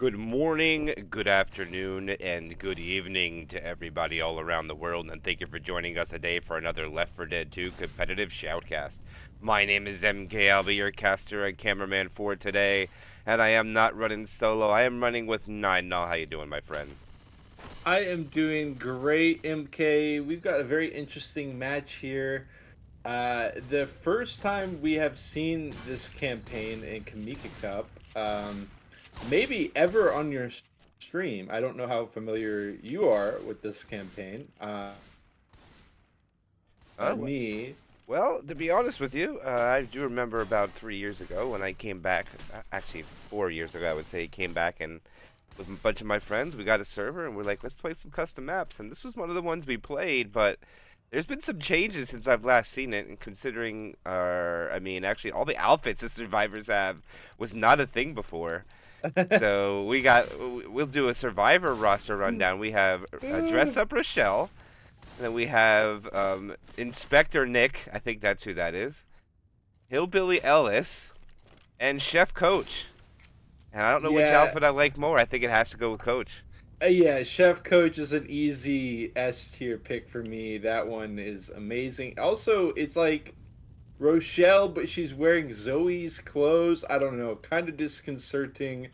Good morning, good afternoon, and good evening to everybody all around the world, and thank you for joining us today for another Left 4 Dead 2 competitive shoutcast. My name is MK, I'll be your caster and cameraman for today, and I am not running solo, I am running with Nine. Now, how you doing, my friend? I am doing great, MK. We've got a very interesting match here. The first time we have seen this campaign in Kimika Cup, maybe ever on your stream. I don't know how familiar you are with this campaign. Uh, Me, well, to be honest with you, I do remember about 3 years ago when I came back, actually 4 years ago, I would say, came back and with a bunch of my friends, we got a server and we're like, let's play some custom maps. And this was one of the ones we played, but there's been some changes since I've last seen it. And considering actually all the outfits the survivors have was not a thing before. So we'll do a survivor roster rundown. We have Dress Up Rochelle. And then we have Inspector Nick. I think that's who that is. Hillbilly Ellis. And Chef Coach. And I don't know which yeah, outfit I like more. I think it has to go with Coach. yeah. Chef Coach is an easy S tier pick for me. That one is amazing. Also, it's like Rochelle, but she's wearing Zoe's clothes. I don't know, kind of disconcerting.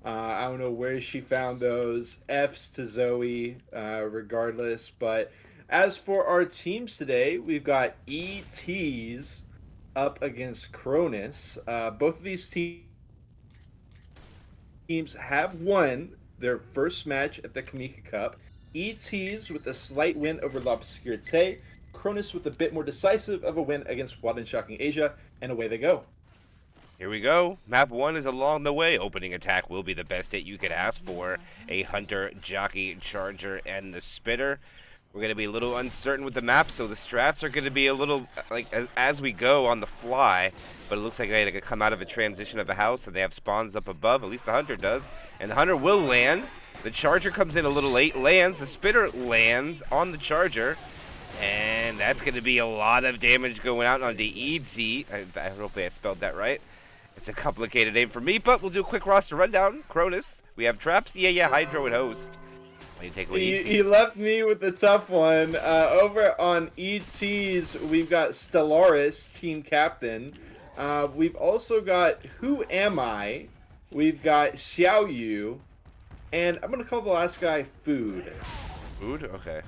I don't know where she found those. F's to Zoe, regardless. But as for our teams today, we've got Eeehteeehz up against Cronus. Both of these teams have won their first match at the Kamika Cup. Eeehteeehz with a slight win over L'Obscurité. Cronus with a bit more decisive of a win against Wild and Shocking Asia, and away they go. Here we go. Map 1 is along the way. Opening attack will be the best hit you could ask for. A Hunter, Jockey, Charger, and the Spitter. We're going to be a little uncertain with the map, so the strats are going to be a little, like, as we go on the fly. But it looks like they could come out of a transition of a house, and they have spawns up above. At least the Hunter does. And the Hunter will land. The Charger comes in a little late, lands. The Spitter lands on the Charger. And that's going to be a lot of damage going out on the Eeehteeehz. I hope I spelled that right. It's a complicated name for me, but we'll do a quick roster rundown. Cronus, we have Traps, yeah, Hydro, and Host. Why do you take away He left me with a tough one. Over on ET's, we've got Stellaris, team captain. We've also got Who Am I? We've got Xiao Yu. And I'm going to call the last guy Food. Food? Okay.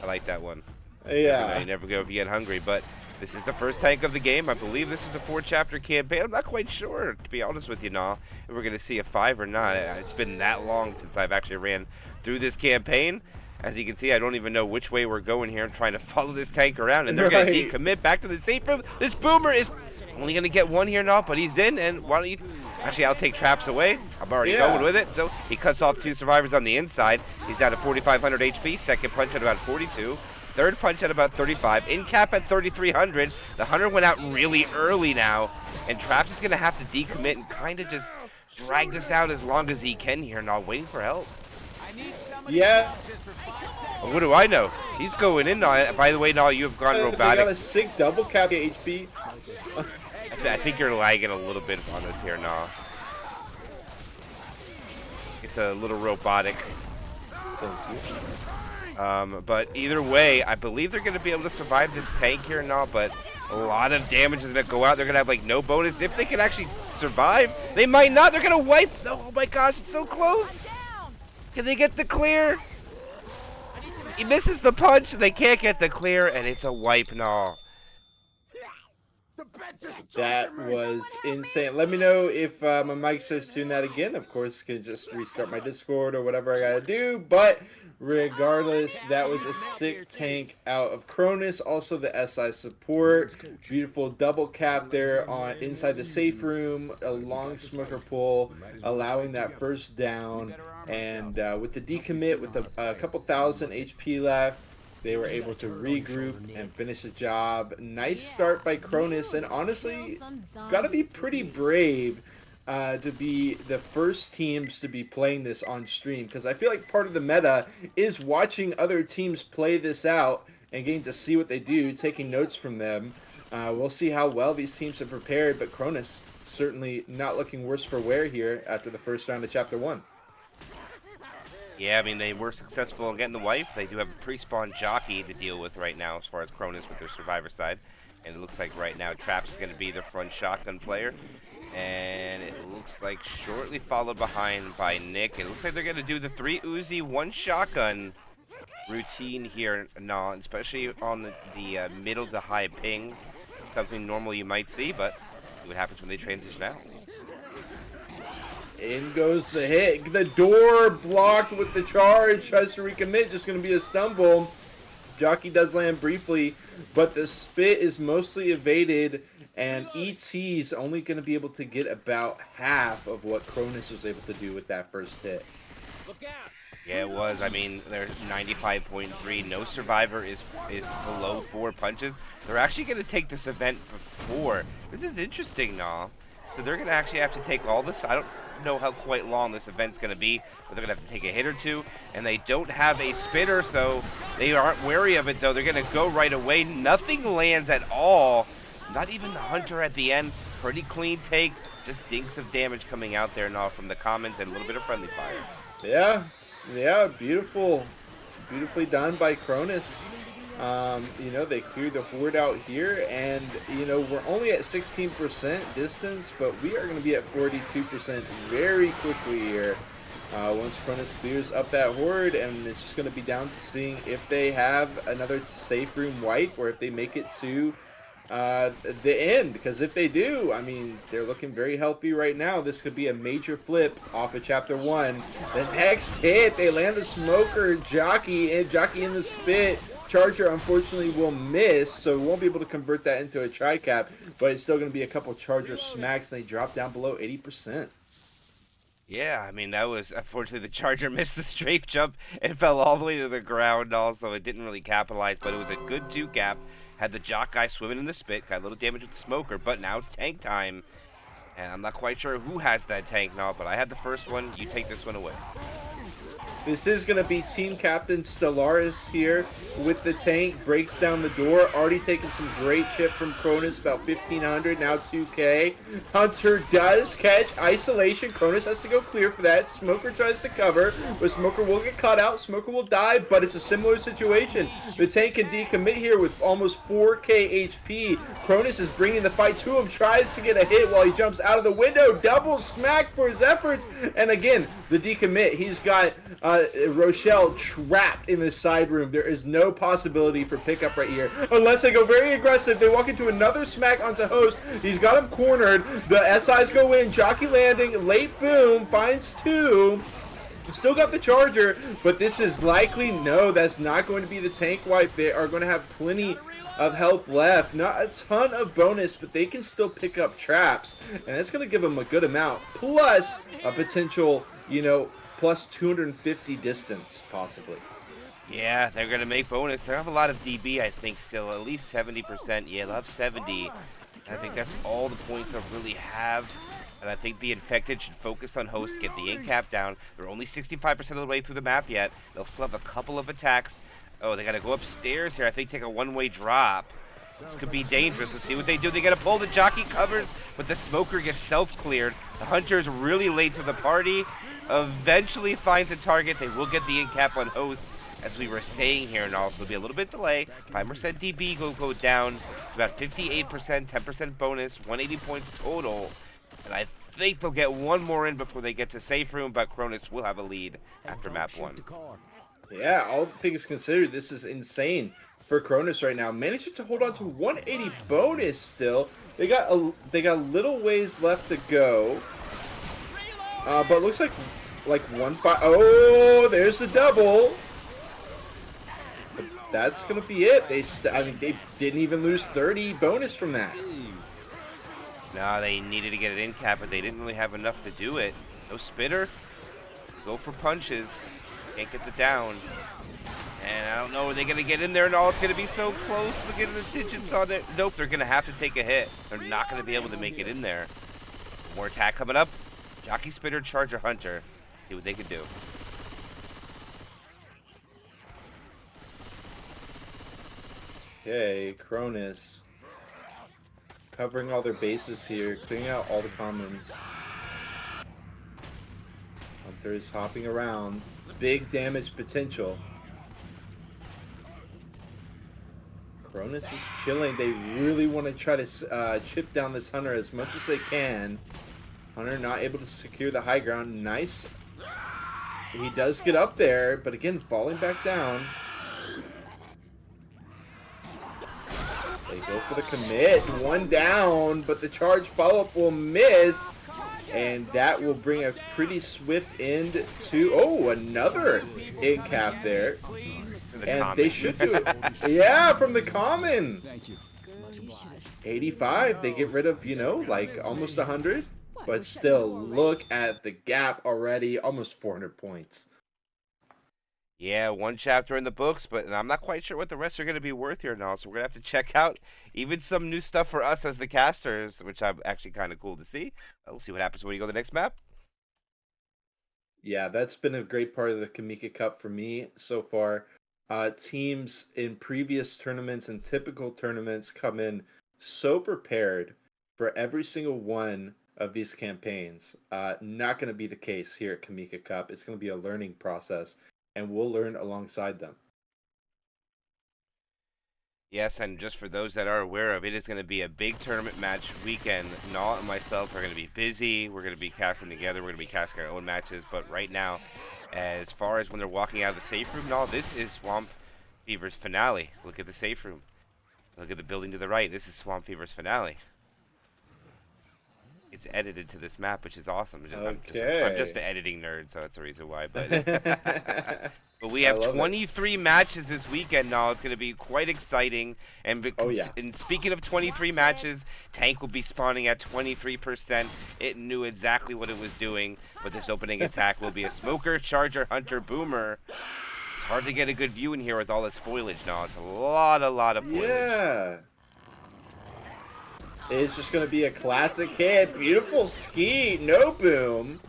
I like that one. Yeah. You never go if you get hungry, but this is the first tank of the game. I believe this is a 4-chapter campaign. I'm not quite sure, to be honest with you, now, if we're going to see a 5 or not. It's been that long since I've actually ran through this campaign. As you can see, I don't even know which way we're going here. I'm trying to follow this tank around, and they're going to decommit back to the safe room. This Boomer is only going to get one here now, but he's in, and why don't you... Actually, I'll take Traps away. I'm already going with it. So he cuts off 2 survivors on the inside. He's down to 4,500 HP. Second punch at about 42. Third punch at about 35. In cap at 3,300. The Hunter went out really early now. And Traps is going to have to decommit and kind of just drag this out as long as he can here now, waiting for help. Yeah. Well, what do I know? He's going in on it. By the way, now you have gone robotic. They got a sick double cap HP. I think you're lagging a little bit on us here now. It's a little robotic. But either way, I believe they're going to be able to survive this tank here now, but a lot of damage is going to go out. They're going to have, like, no bonus. If they can actually survive, they might not. They're going to wipe. Oh, my gosh, it's so close. Can they get the clear? He misses the punch. They can't get the clear, and it's a wipe now. That was insane. Let me know if my mic starts doing that again. Of course, can just restart my Discord or whatever I gotta do. But regardless, that was a sick tank out of Cronus. Also, the SI support, beautiful double cap there on inside the safe room. A long smoker pull, allowing that first down. And with the decommit, with a couple thousand HP left, they were able to regroup and finish the job. Nice start by Cronus, and honestly, gotta be pretty brave to be the first teams to be playing this on stream, because I feel like part of the meta is watching other teams play this out and getting to see what they do, taking notes from them. We'll see how well these teams are prepared, but Cronus certainly not looking worse for wear here after the first round of Chapter 1. Yeah, I mean, they were successful in getting the wipe. They do have a pre-spawn jockey to deal with right now as far as Cronus with their survivor side. And it looks like right now Trap's going to be their front shotgun player. And it looks like shortly followed behind by Nick. It looks like they're going to do the 3 Uzi, 1 shotgun routine here, especially on the middle to high pings. Something normal you might see, but see what happens when they transition out. In goes the hit. The door blocked with the charge. Tries to recommit. Just going to be a stumble. Jockey does land briefly, but the spit is mostly evaded, and ET's only going to be able to get about half of what Cronus was able to do with that first hit. Yeah, it was. I mean, there's 95.3. No survivor is below 4 punches. They're actually going to take this event before. This is interesting, So they're going to actually have to take all this. I don't know how quite long this event's going to be, but they're going to have to take a hit or two, and they don't have a spitter, so they aren't wary of it, though. They're going to go right away. Nothing lands at all. Not even the hunter at the end. Pretty clean take. Just dinks of damage coming out there now from the comments and a little bit of friendly fire. Yeah, beautifully done by Cronus. They cleared the horde out here, and we're only at 16% distance, but we are going to be at 42% very quickly here once Cronus clears up that horde, and it's just going to be down to seeing if they have another safe room wipe or if they make it to the end, because if they do, I mean, they're looking very healthy right now. This could be a major flip off of Chapter 1. The next hit, they land the smoker, Jockey in the spit. Charger, unfortunately, will miss, so we won't be able to convert that into a tri-cap, but it's still going to be a couple Charger smacks, and they drop down below 80%. Yeah, I mean, that was, unfortunately, the Charger missed the strafe jump and fell all the way to the ground. Also, it didn't really capitalize, but it was a good 2-cap. Had the Jock guy swimming in the spit, got a little damage with the smoker, but now it's tank time. And I'm not quite sure who has that tank now, but I had the first one. You take this one away. This is going to be Team Captain Stellaris here with the tank. Breaks down the door. Already taking some great chip from Cronus, about 1,500, now 2K. Hunter does catch isolation. Cronus has to go clear for that. Smoker tries to cover, but Smoker will get caught out. Smoker will die, but it's a similar situation. The tank can decommit here with almost 4K HP. Cronus is bringing the fight to him, tries to get a hit while he jumps out of the window. Double smack for his efforts, and again, the decommit. He's got Rochelle trapped in the side room. There is no possibility for pickup right here unless they go very aggressive. They walk into another smack onto Host. He's got him cornered. The SIs go in. Jockey landing. Late boom. Finds 2. Still got the Charger, but this is likely, no, that's not going to be the tank wipe. They are going to have plenty of health left. Not a ton of bonus, but they can still pick up traps, and that's going to give them a good amount. Plus a potential, plus 250 distance, possibly. Yeah, they're going to make bonus. They have a lot of DB, I think, still. At least 70%. Yeah, they'll have 70. I think that's all the points they'll really have. And I think the Infected should focus on Host, get the in-cap down. They're only 65% of the way through the map yet. They'll still have a couple of attacks. Oh, they got to go upstairs here. I think take a one-way drop. This could be dangerous. Let's see what they do. They got to pull. The Jockey covers, but the Smoker gets self-cleared. The Hunter's really late to the party. Eventually finds a target. They will get the in-cap on Host, as we were saying here, and also there'll be a little bit delay. 5% DB will go down to about 58%, 10% bonus, 180 points total. And I think they'll get one more in before they get to safe room, but Cronus will have a lead after map 1. Yeah, all things considered, this is insane for Cronus right now. Managing to hold on to 180 bonus still. They got a little ways left to go. But looks like 1-5. Oh, there's the double. But that's gonna be it. They didn't even lose 30 bonus from that. No, they needed to get it in cap, but they didn't really have enough to do it. No spitter. Go for punches. Can't get the down. And I don't know, are they going to get in there and all? It's going to be so close. Look at the digits on it. Nope, they're going to have to take a hit. They're not going to be able to make it in there. More attack coming up. Jockey, Spitter, Charger, Hunter. See what they can do. Okay, Cronus covering all their bases here, clearing out all the commons. Hunter is hopping around. Big damage potential. Cronus is chilling. They really want to try to chip down this Hunter as much as they can. Hunter not able to secure the high ground. Nice. He does get up there, but again, falling back down. They go for the commit. One down, but the charge follow-up will miss. And that will bring a pretty swift end to... Oh, another in cap there. And they should do it. Yeah, from the common. 85. They get rid of, you know, like almost 100. But still, look at the gap already. Almost 400 points. Yeah, one chapter in the books, but I'm not quite sure what the rest are going to be worth here now. So we're going to have to check out even some new stuff for us as the casters, which I'm actually kind of cool to see. We'll see what happens when you go to the next map. Yeah, that's been a great part of the Kimika Cup for me so far. Teams in previous tournaments and typical tournaments come in so prepared for every single one of these campaigns. Not going to be the case here at Kimika Cup. It's going to be a learning process, and we'll learn alongside them. Yes, and just for those that are aware of, it is going to be a big tournament match weekend. Nall and myself are going to be busy. We're going to be casting together. We're going to be casting our own matches. But right now, as far as when they're walking out of the safe room, Nall, this is Swamp Fever's finale. Look at the safe room. Look at the building to the right. This is Swamp Fever's finale. It's edited to this map, which is awesome. Okay. I'm just an editing nerd, so that's the reason why. But but we have 23 matches this weekend now. It's going to be quite exciting. And, and speaking of 23 matches, Tank will be spawning at 23%. It knew exactly what it was doing. But this opening attack will be a Smoker, Charger, Hunter, Boomer. It's hard to get a good view in here with all this foliage now. It's a lot of foliage. Yeah. It's just going to be a classic hit. Beautiful ski. No boom.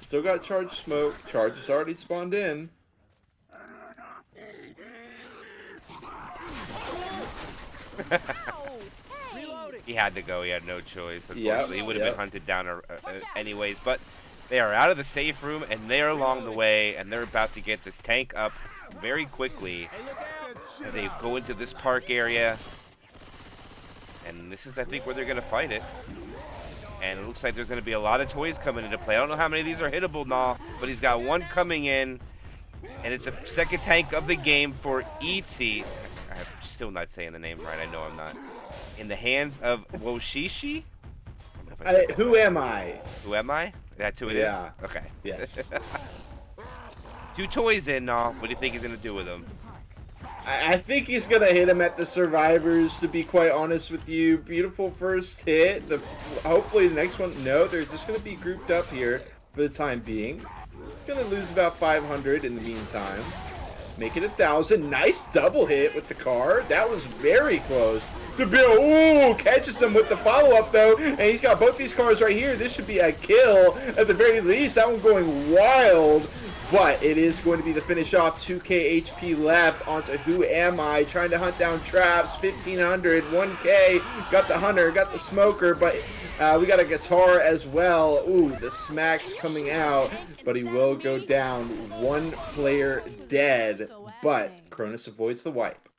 Still got charge smoke. Charge is already spawned in. He had to go. He had no choice. Unfortunately, he would have been hunted down anyways. But they are out of the safe room, and they are along the way, and they're about to get this tank up very quickly. As they go into this park area. And this is, I think, where they're going to fight it. And it looks like there's going to be a lot of toys coming into play. I don't know how many of these are hittable now, but he's got one coming in. And it's a second tank of the game for Eeehteeehz. I'm still not saying the name right. I know I'm not. In the hands of Woshishi? Who am I? Who am I? That's who it is? Okay. Yes. 2 toys in now. What do you think he's going to do with them? I think he's going to hit him at the survivors, to be quite honest with you. Beautiful first hit. Hopefully the next one... No, they're just going to be grouped up here for the time being. It's going to lose about 500 in the meantime. Make it 1,000. Nice double hit with the car. That was very close. Ooh, catches him with the follow-up, though. And he's got both these cars right here. This should be a kill at the very least. That one going wild. But it is going to be the finish off. 2k HP left onto Who Am I? Trying to hunt down traps. 1,500. 1k. Got the Hunter. Got the Smoker. But we got a guitar as well. Ooh, the smacks coming out. But he will go down. 1 player dead. But Cronus avoids the wipe.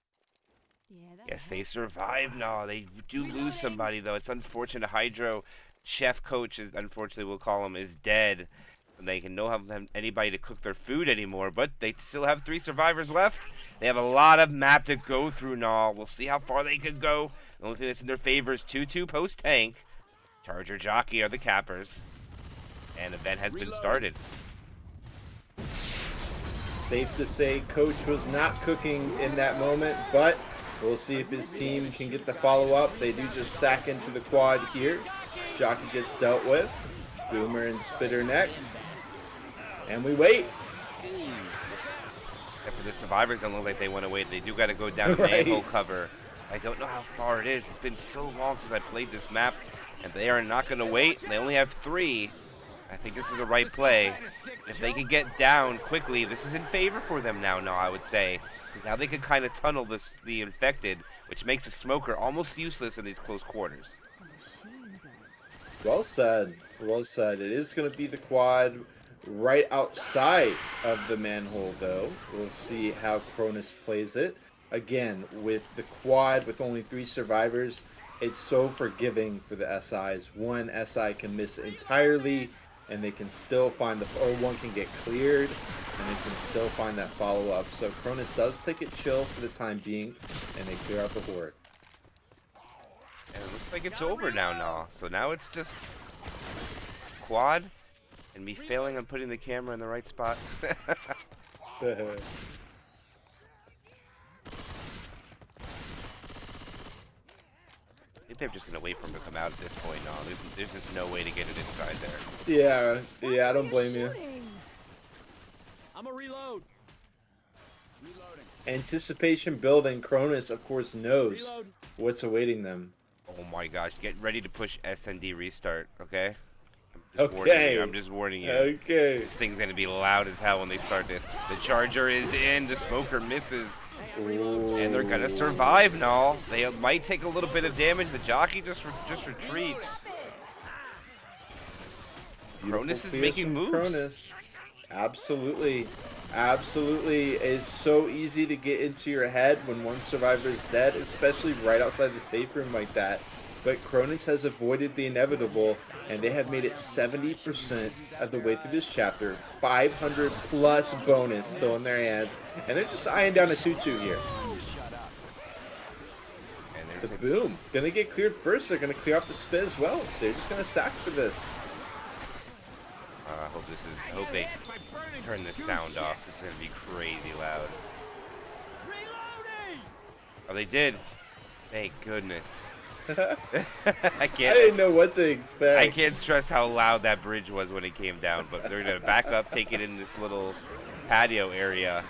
Yes, they survive now. They do lose somebody, though. It's unfortunate. Hydro, chef coach, unfortunately we'll call him, is dead. And they can no have anybody to cook their food anymore. But they still have 3 survivors left. They have a lot of map to go through now. We'll see how far they can go. The only thing that's in their favor is 2-2 post-tank. Charger Jockey are the cappers. And event has been started. Safe to say coach was not cooking in that moment, but we'll see if his team can get the follow-up. They do just sack into the quad here. Jockey gets dealt with. Boomer and Spitter next. And we wait. Except for the survivors don't look like they want to wait. They do got to go down to manhole cover. I don't know how far it is. It's been so long since I played this map. And they are not going to wait. They only have 3. I think this is the right play. If they can get down quickly, this is in favor for them now, no, I would say. Now they can kind of tunnel the infected, which makes a smoker almost useless in these close quarters. Well said. Well said. It is going to be the quad right outside of the manhole, though. We'll see how Cronus plays it. Again, with the quad with only 3 survivors, it's so forgiving for the SIs. One SI can miss entirely, and they can still find the... Or one can get cleared, and they can still find that follow-up. So Cronus does take it chill for the time being, and they clear out the horde. And it looks like it's over now, Nah. So now it's just quad and me failing on putting the camera in the right spot. I think they're just going to wait for him to come out at this point, Nah. There's just no way to get it inside there. Yeah, I don't blame you. I'm a reload. Reloading. Anticipation building. Cronus, of course, knows Reload. what's awaiting them. Oh my gosh, get ready to push SND restart, okay? I'm just warning you. Okay. This thing's gonna be loud as hell when they start this. The charger is in, the smoker misses. Ooh. And they're gonna survive now. They might take a little bit of damage. The jockey just retreats. Cronus is making moves. Cronus. Absolutely. Absolutely. It's so easy to get into your head when one survivor is dead, especially right outside the safe room like that. But Cronus has avoided the inevitable, and they have made it 70% of the way through this chapter. 500 plus bonus still in their hands, and they're just eyeing down a 2-2 here. And The there's boom. Gonna get cleared first. They're gonna clear off the spit as well. They're just gonna sack for this. I hope they turn this sound off. It's gonna be crazy loud. Reloading. Oh, they did. Thank goodness. I I can't. didn't know what to expect. I can't stress how loud that bridge was when it came down. But they're gonna back up, take it in this little patio area,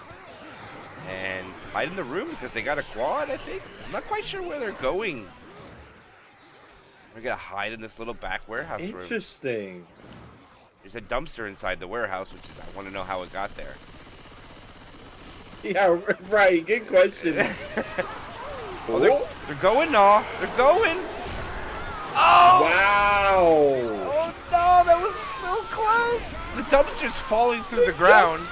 and hide in the room because they got a quad. I think. I'm not quite sure where they're going. They're gonna hide in this little back warehouse room. Interesting. There's a dumpster inside the warehouse, which is I want to know how it got there. Yeah, right. Good question. Oh, they're going, no. They're going. Oh! Wow. Oh, no. That was so close. The dumpster's falling through the ground.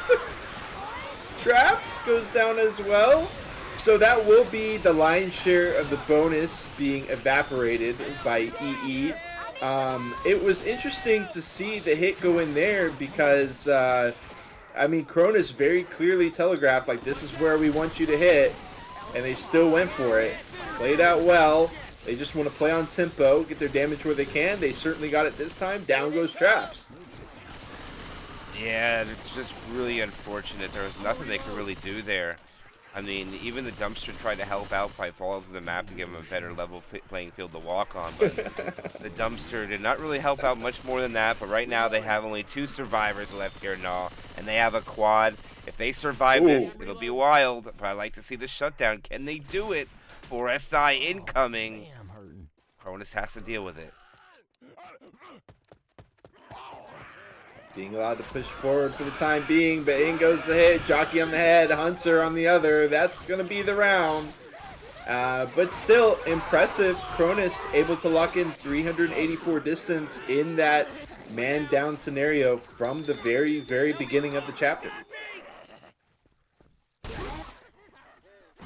Traps goes down as well. So that will be the lion's share of the bonus being evaporated by EE. It was interesting to see the hit go in there because, I mean, Cronus very clearly telegraphed, like, this is where we want you to hit, and they still went for it. Played out well. They just want to play on tempo, get their damage where they can. They certainly got it this time. Down goes Traps. Yeah, it's just really unfortunate. There was nothing they could really do there. I mean, even the dumpster tried to help out by falling through the map to give them a better level playing field to walk on, but the dumpster did not really help out much more than that. But right now they have only 2 survivors left here, Nah, and they have a quad. If they survive this, it'll be wild, but I like to see the shutdown. Can they do it? For SI incoming. Cronus has to deal with it. Being allowed to push forward for the time being, but in goes the hit. Jockey on the head, Hunter on the other. That's going to be the round. But still impressive. Cronus able to lock in 384 distance in that man down scenario from the very, very beginning of the chapter.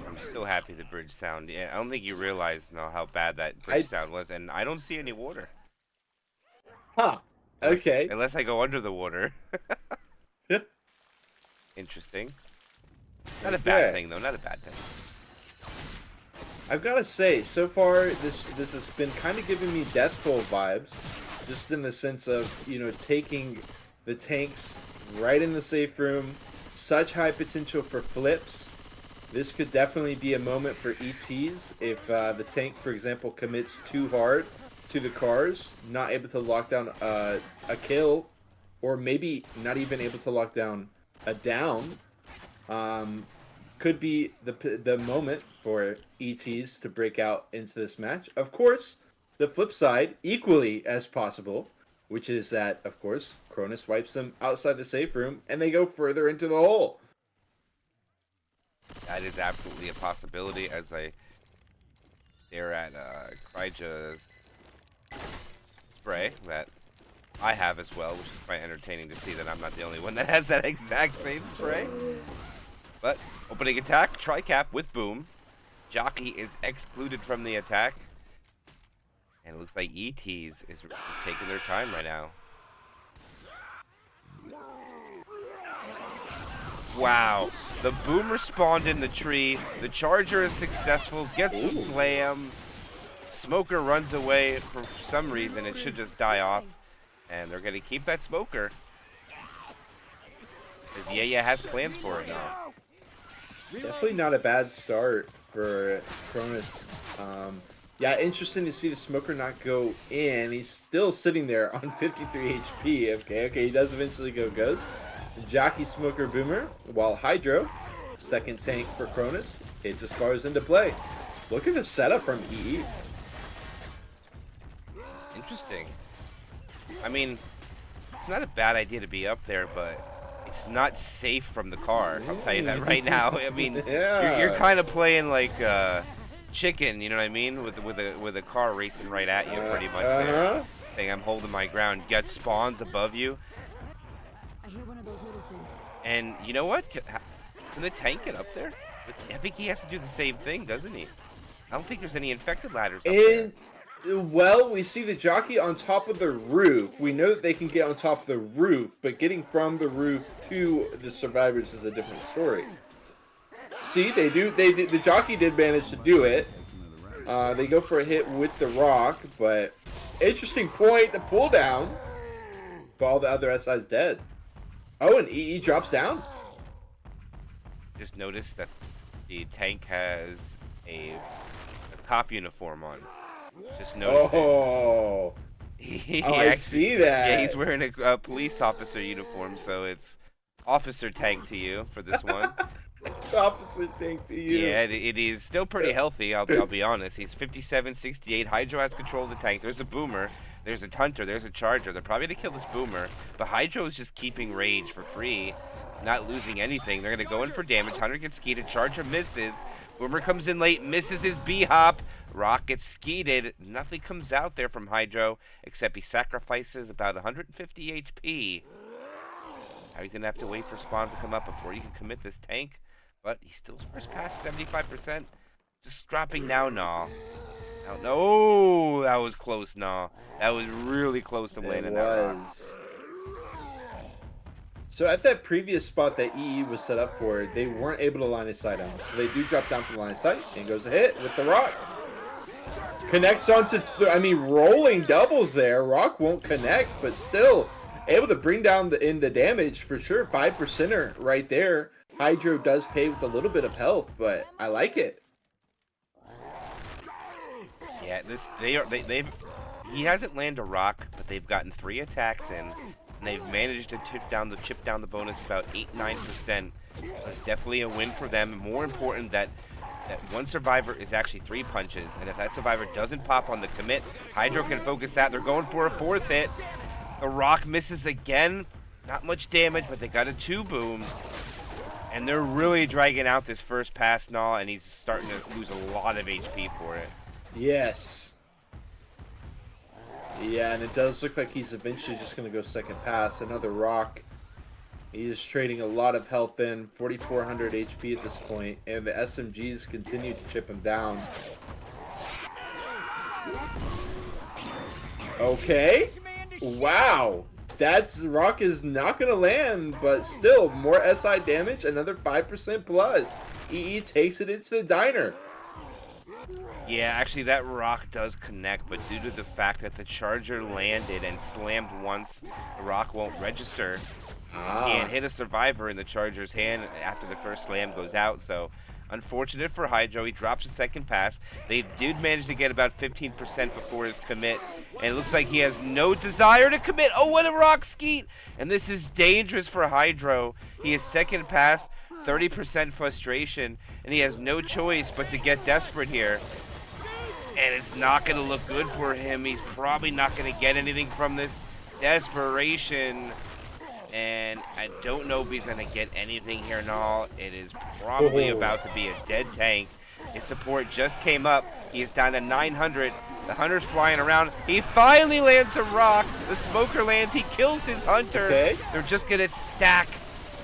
I'm still happy the bridge sound. Yeah, I don't think you realize how bad that bridge sound was, and I don't see any water. Huh. Okay. Unless I go under the water. Interesting. Not a bad thing, though. Not a bad thing. I've got to say, so far, this has been kind of giving me Death Toll vibes. Just in the sense of, you know, taking the tanks right in the safe room. Such high potential for flips. This could definitely be a moment for ETs if the tank, for example, commits too hard to the cars, not able to lock down a kill, or maybe not even able to lock down a down. Could be the moment for ETs to break out into this match. Of course, the flip side, equally as possible, which is that, of course, Cronus wipes them outside the safe room, and they go further into the hole. That is absolutely a possibility as I stare at Kryja's spray that I have as well, which is quite entertaining to see that I'm not the only one that has that exact same spray. But opening attack, tri-cap with boom. Jockey is excluded from the attack. And it looks like Eeehteeehz is taking their time right now. Wow. The boomer spawned in the tree. The charger is successful. Gets the slam. Smoker runs away for some reason. It should just die off. And they're going to keep that smoker. Because yeah has plans for it now. Definitely not a bad start for Cronus. Yeah, interesting to see the smoker not go in. He's still sitting there on 53 HP. Okay, he does eventually go ghost. Jockey, smoker, boomer, while Hydro, second tank for Cronus, hits as far as into play. Look at the setup from Eeehteeehz. Interesting. I mean, it's not a bad idea to be up there, but it's not safe from the car. I'll tell you that right now. I mean, yeah. you're kind of playing like chicken, you know what I mean, with a car racing right at you, pretty much. There, saying I'm holding my ground. Get spawns above you. I hear one of those little things. And you know what? Can the tank get up there? I think he has to do the same thing, doesn't he? I don't think there's any infected ladders up there. Well, we see the jockey on top of the roof. We know that they can get on top of the roof, but getting from the roof to the survivors is a different story. See, they do. The jockey did manage to do it. They go for a hit with the rock, but interesting point. The pull down, but all the other SI's dead. Oh, and Eeehteeehz drops down. Just noticed that the tank has a cop uniform on. Just noticed. Oh, I see that. Yeah, he's wearing a police officer uniform, so it's officer tank to you for this one. It's officer tank to you. Yeah, it is still pretty healthy, I'll be honest. He's 57, 68. Hydro has control of the tank. There's a boomer. There's a hunter. There's a charger. They're probably going to kill this boomer. But Hydro is just keeping rage for free, not losing anything. They're going to go in for damage. Hunter gets skeeted. Charger misses. Boomer comes in late, misses his B-hop. Rock gets skeeted. Nothing comes out there from Hydro, except he sacrifices about 150 HP. Now he's going to have to wait for spawns to come up before you can commit this tank. But he still first past 75%. Just dropping now, Nah. No, that was close, Nah. That was really close to landing that rock. So at that previous spot that Eeehteeehz was set up for, they weren't able to line of sight on him. So they do drop down from line of sight, and goes a hit with the rock. Connects onto, rolling doubles there. Rock won't connect, but still able to bring down the damage for sure. 5%er right there. Hydro does pay with a little bit of health, but I like it. Yeah, he hasn't landed a rock, but they've gotten 3 attacks in. And they've managed to chip down the bonus about 8-9%. It's definitely a win for them. More important that one survivor is actually 3 punches, and if that survivor doesn't pop on the commit, Hydro can focus that. They're going for a 4th hit. The rock misses again. Not much damage, but they got a 2 boom. And they're really dragging out this first pass, Nah, and he's starting to lose a lot of HP for it. Yes. Yeah, and it does look like he's eventually just going to go second pass. Another rock. He's trading a lot of health in. 4,400 HP at this point, and the SMGs continue to chip him down. Okay. Wow. That's rock is not going to land, but still, more SI damage, another 5% plus. Eeehteeehz takes it into the diner. Yeah, actually that rock does connect, but due to the fact that the charger landed and slammed once, the rock won't register. He can't hit a survivor in the charger's hand after the first slam goes out, so unfortunate for Hydro. He drops a second pass. They did manage to get about 15% before his commit, and it looks like he has no desire to commit. Oh, what a rock skeet! And this is dangerous for Hydro. He is second pass, 30% frustration, and he has no choice but to get desperate here. And it's not going to look good for him. He's probably not going to get anything from this. desperation. And I don't know if he's going to get anything here and all. It is probably about to be a dead tank. His support just came up. He is down to 900. The hunter's flying around. He finally lands a rock. The smoker lands. He kills his hunter. Okay. They're just going to stack.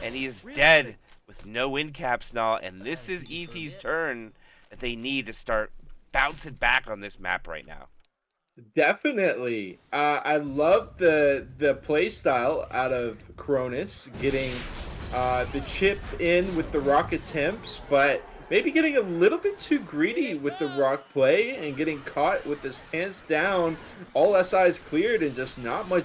And he is dead with no win caps now. And this is ET's turn that they need to start bouncing back on this map right now. Definitely. I love the play style out of Cronus, getting the chip in with the rock attempts, but maybe getting a little bit too greedy with the rock play and getting caught with his pants down. All SIs cleared and just not much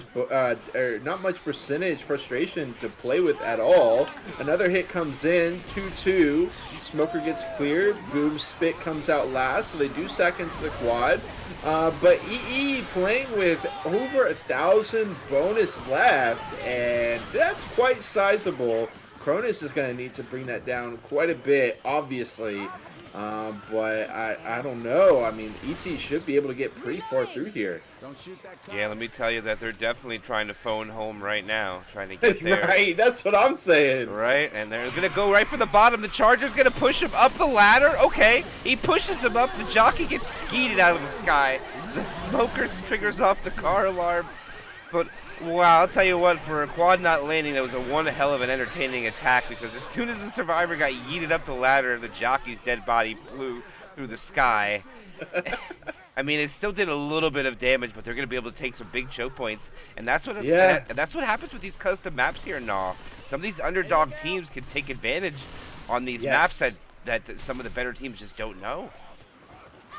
percentage frustration to play with at all. Another hit comes in, 2-2. Smoker gets cleared. Boom Spit comes out last, so they do sack into the quad. But EE playing with over 1,000 bonus left, and that's quite sizable. Cronus is going to need to bring that down quite a bit, obviously. But I don't know. I mean, ET should be able to get pretty far through here. Don't shoot that Yeah, let me tell you that they're definitely trying to phone home right now, trying to get there. Right, that's what I'm saying. Right, and they're going to go right for the bottom. The Charger's going to push him up the ladder. Okay, he pushes him up. The jockey gets skeeted out of the sky. The smoker triggers off the car alarm. But, wow, I'll tell you what, for a quad not landing, that was one hell of an entertaining attack, because as soon as the survivor got yeeted up the ladder, the jockey's dead body flew through the sky. I mean, it still did a little bit of damage, but they're going to be able to take some big choke points. And that's what that's what happens with these custom maps here now. Some of these underdog teams can take advantage on these maps that some of the better teams just don't know.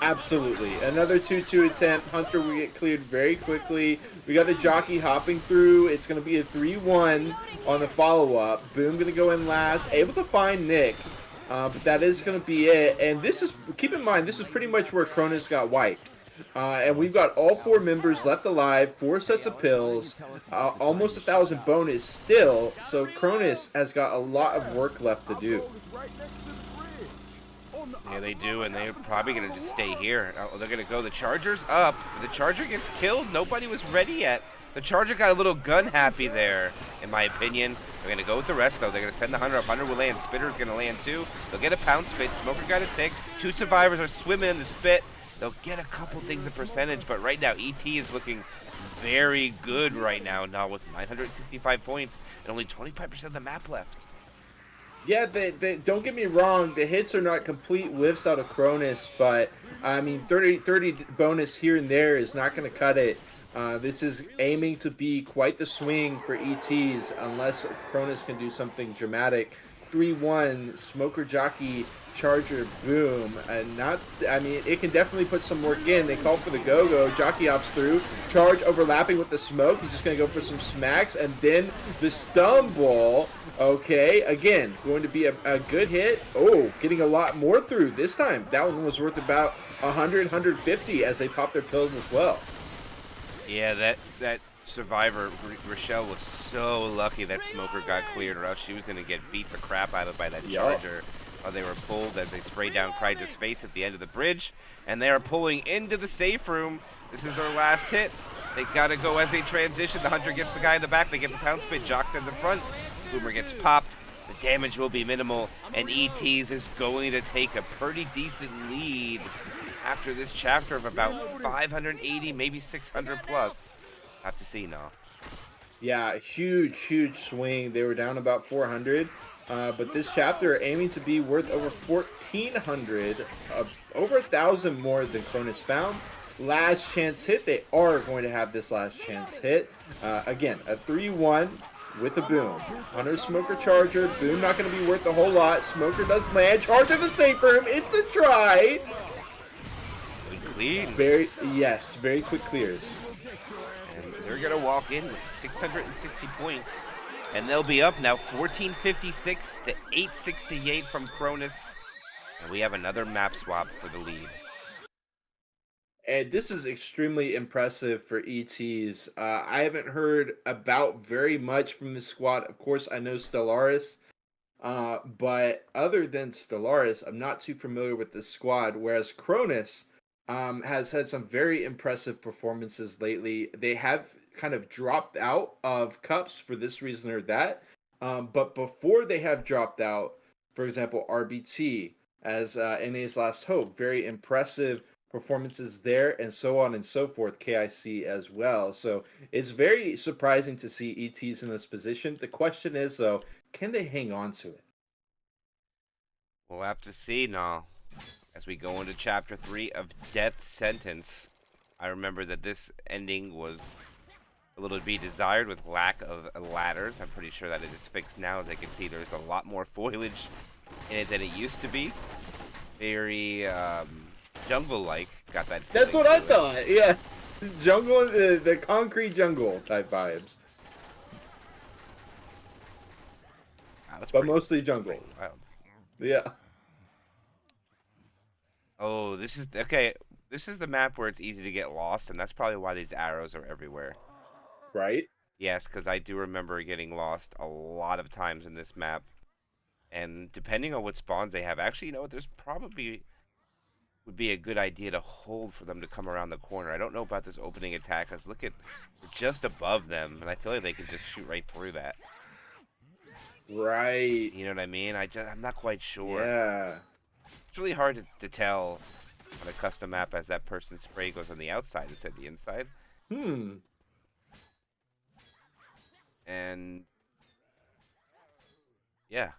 Absolutely. Another 2-2 attempt. Hunter will get cleared very quickly. We got the jockey hopping through. It's going to be a 3-1 on the follow-up. Boom going to go in last. Able to find Nick. But that is going to be it. And this is, keep in mind, this is pretty much where Cronus got wiped. And we've got all 4 members left alive, 4 sets of pills, almost 1,000 bonus still. So Cronus has got a lot of work left to do. Yeah, they do, and they're probably going to just stay here. They're going to go. The Charger's up. The Charger gets killed. Nobody was ready yet. The Charger got a little gun happy there, in my opinion. They're going to go with the rest, though. They're going to send the Hunter up. Hunter will land. Spitter's going to land, too. They'll get a pound spit. Smoker got a tick. 2 survivors are swimming in the spit. They'll get a couple things of percentage, but right now, ET is looking very good right now with 965 points and only 25% of the map left. Yeah, they don't get me wrong. The hits are not complete whiffs out of Cronus, but I mean, 30 bonus here and there is not going to cut it. This is aiming to be quite the swing for ETs unless Cronus can do something dramatic. 3-1, Smoker Jockey, Charger, Boom. I mean, it can definitely put some work in. They call for the go-go. Jockey hops through. Charge overlapping with the smoke. He's just going to go for some smacks. And then the stumble. Okay, again, going to be a good hit. Oh, getting a lot more through this time. That one was worth about 100, 150 as they pop their pills as well. Yeah, that survivor, Rochelle, was so lucky that Smoker got cleared, or else she was going to get beat the crap out of by that Charger. They were pulled as they sprayed down Kryder's face at the end of the bridge, and they are pulling into the safe room. This is their last hit. They got to go as they transition. The Hunter gets the guy in the back. They get the pound spit. Jock's in the front. Boomer gets popped. The damage will be minimal, and ET's is going to take a pretty decent lead after this chapter of about 580, maybe 600 plus. Have to see now. Yeah, huge swing. They were down about 400. But this chapter aiming to be worth over 1,400, over 1,000 more than Cronus found. Last chance hit. They are going to have this last chance hit. Again, a 3-1 with a Boom. Hunter, Smoker, Charger. Boom not going to be worth a whole lot. Smoker does land. Charger the safe room. It's the try. Clean. Very quick clears. And they're going to walk in with 660 points. And they'll be up now 1456 to 868 from Cronus. And we have another map swap for the lead. And this is extremely impressive for ETs. I haven't heard about very much from this squad. Of course, I know Stellaris. But other than Stellaris, I'm not too familiar with this squad. Whereas Cronus has had some very impressive performances lately. They have kind of dropped out of cups for this reason or that. But before they have dropped out, for example, RBT as NA's Last Hope, very impressive performances there, and so on and so forth. KIC as well. So it's very surprising to see ETs in this position. The question is, though, can they hang on to it? We'll have to see now as we go into Chapter 3 of Death Sentence. I remember that this ending was a little to be desired with lack of ladders. I'm pretty sure that it is fixed now. As I can see, there's a lot more foliage in it than it used to be. Very jungle-like. Got that. That's what I thought. Yeah, jungle, the concrete jungle type vibes. Wow, But mostly jungle. Wow. Yeah. Oh, this is okay. This is the map where it's easy to get lost, and that's probably why these arrows are everywhere. Right? Yes, because I do remember getting lost a lot of times in this map. And depending on what spawns they have, actually, you know what, there's probably would be a good idea to hold for them to come around the corner. I don't know about this opening attack, because look at, we're just above them, and I feel like they can just shoot right through that. Right. You know what I mean? I'm not quite sure. Yeah. It's really hard to tell on a custom map as that person's spray goes on the outside instead of the inside. And yeah,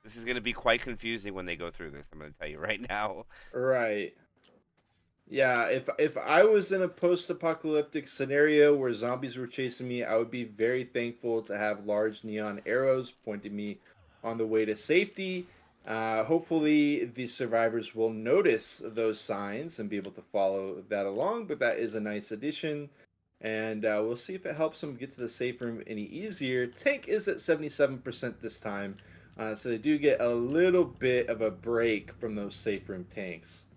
this is going to be quite confusing when they go through this. I'm going to tell you right now. Right. Yeah, if I was in a post-apocalyptic scenario where zombies were chasing me, I would be very thankful to have large neon arrows pointing me on the way to safety. Hopefully, the survivors will notice those signs and be able to follow that along, but that is a nice addition. And we'll see if it helps them get to the safe room any easier. Tank is at 77% this time, so they do get a little bit of a break from those safe room tanks.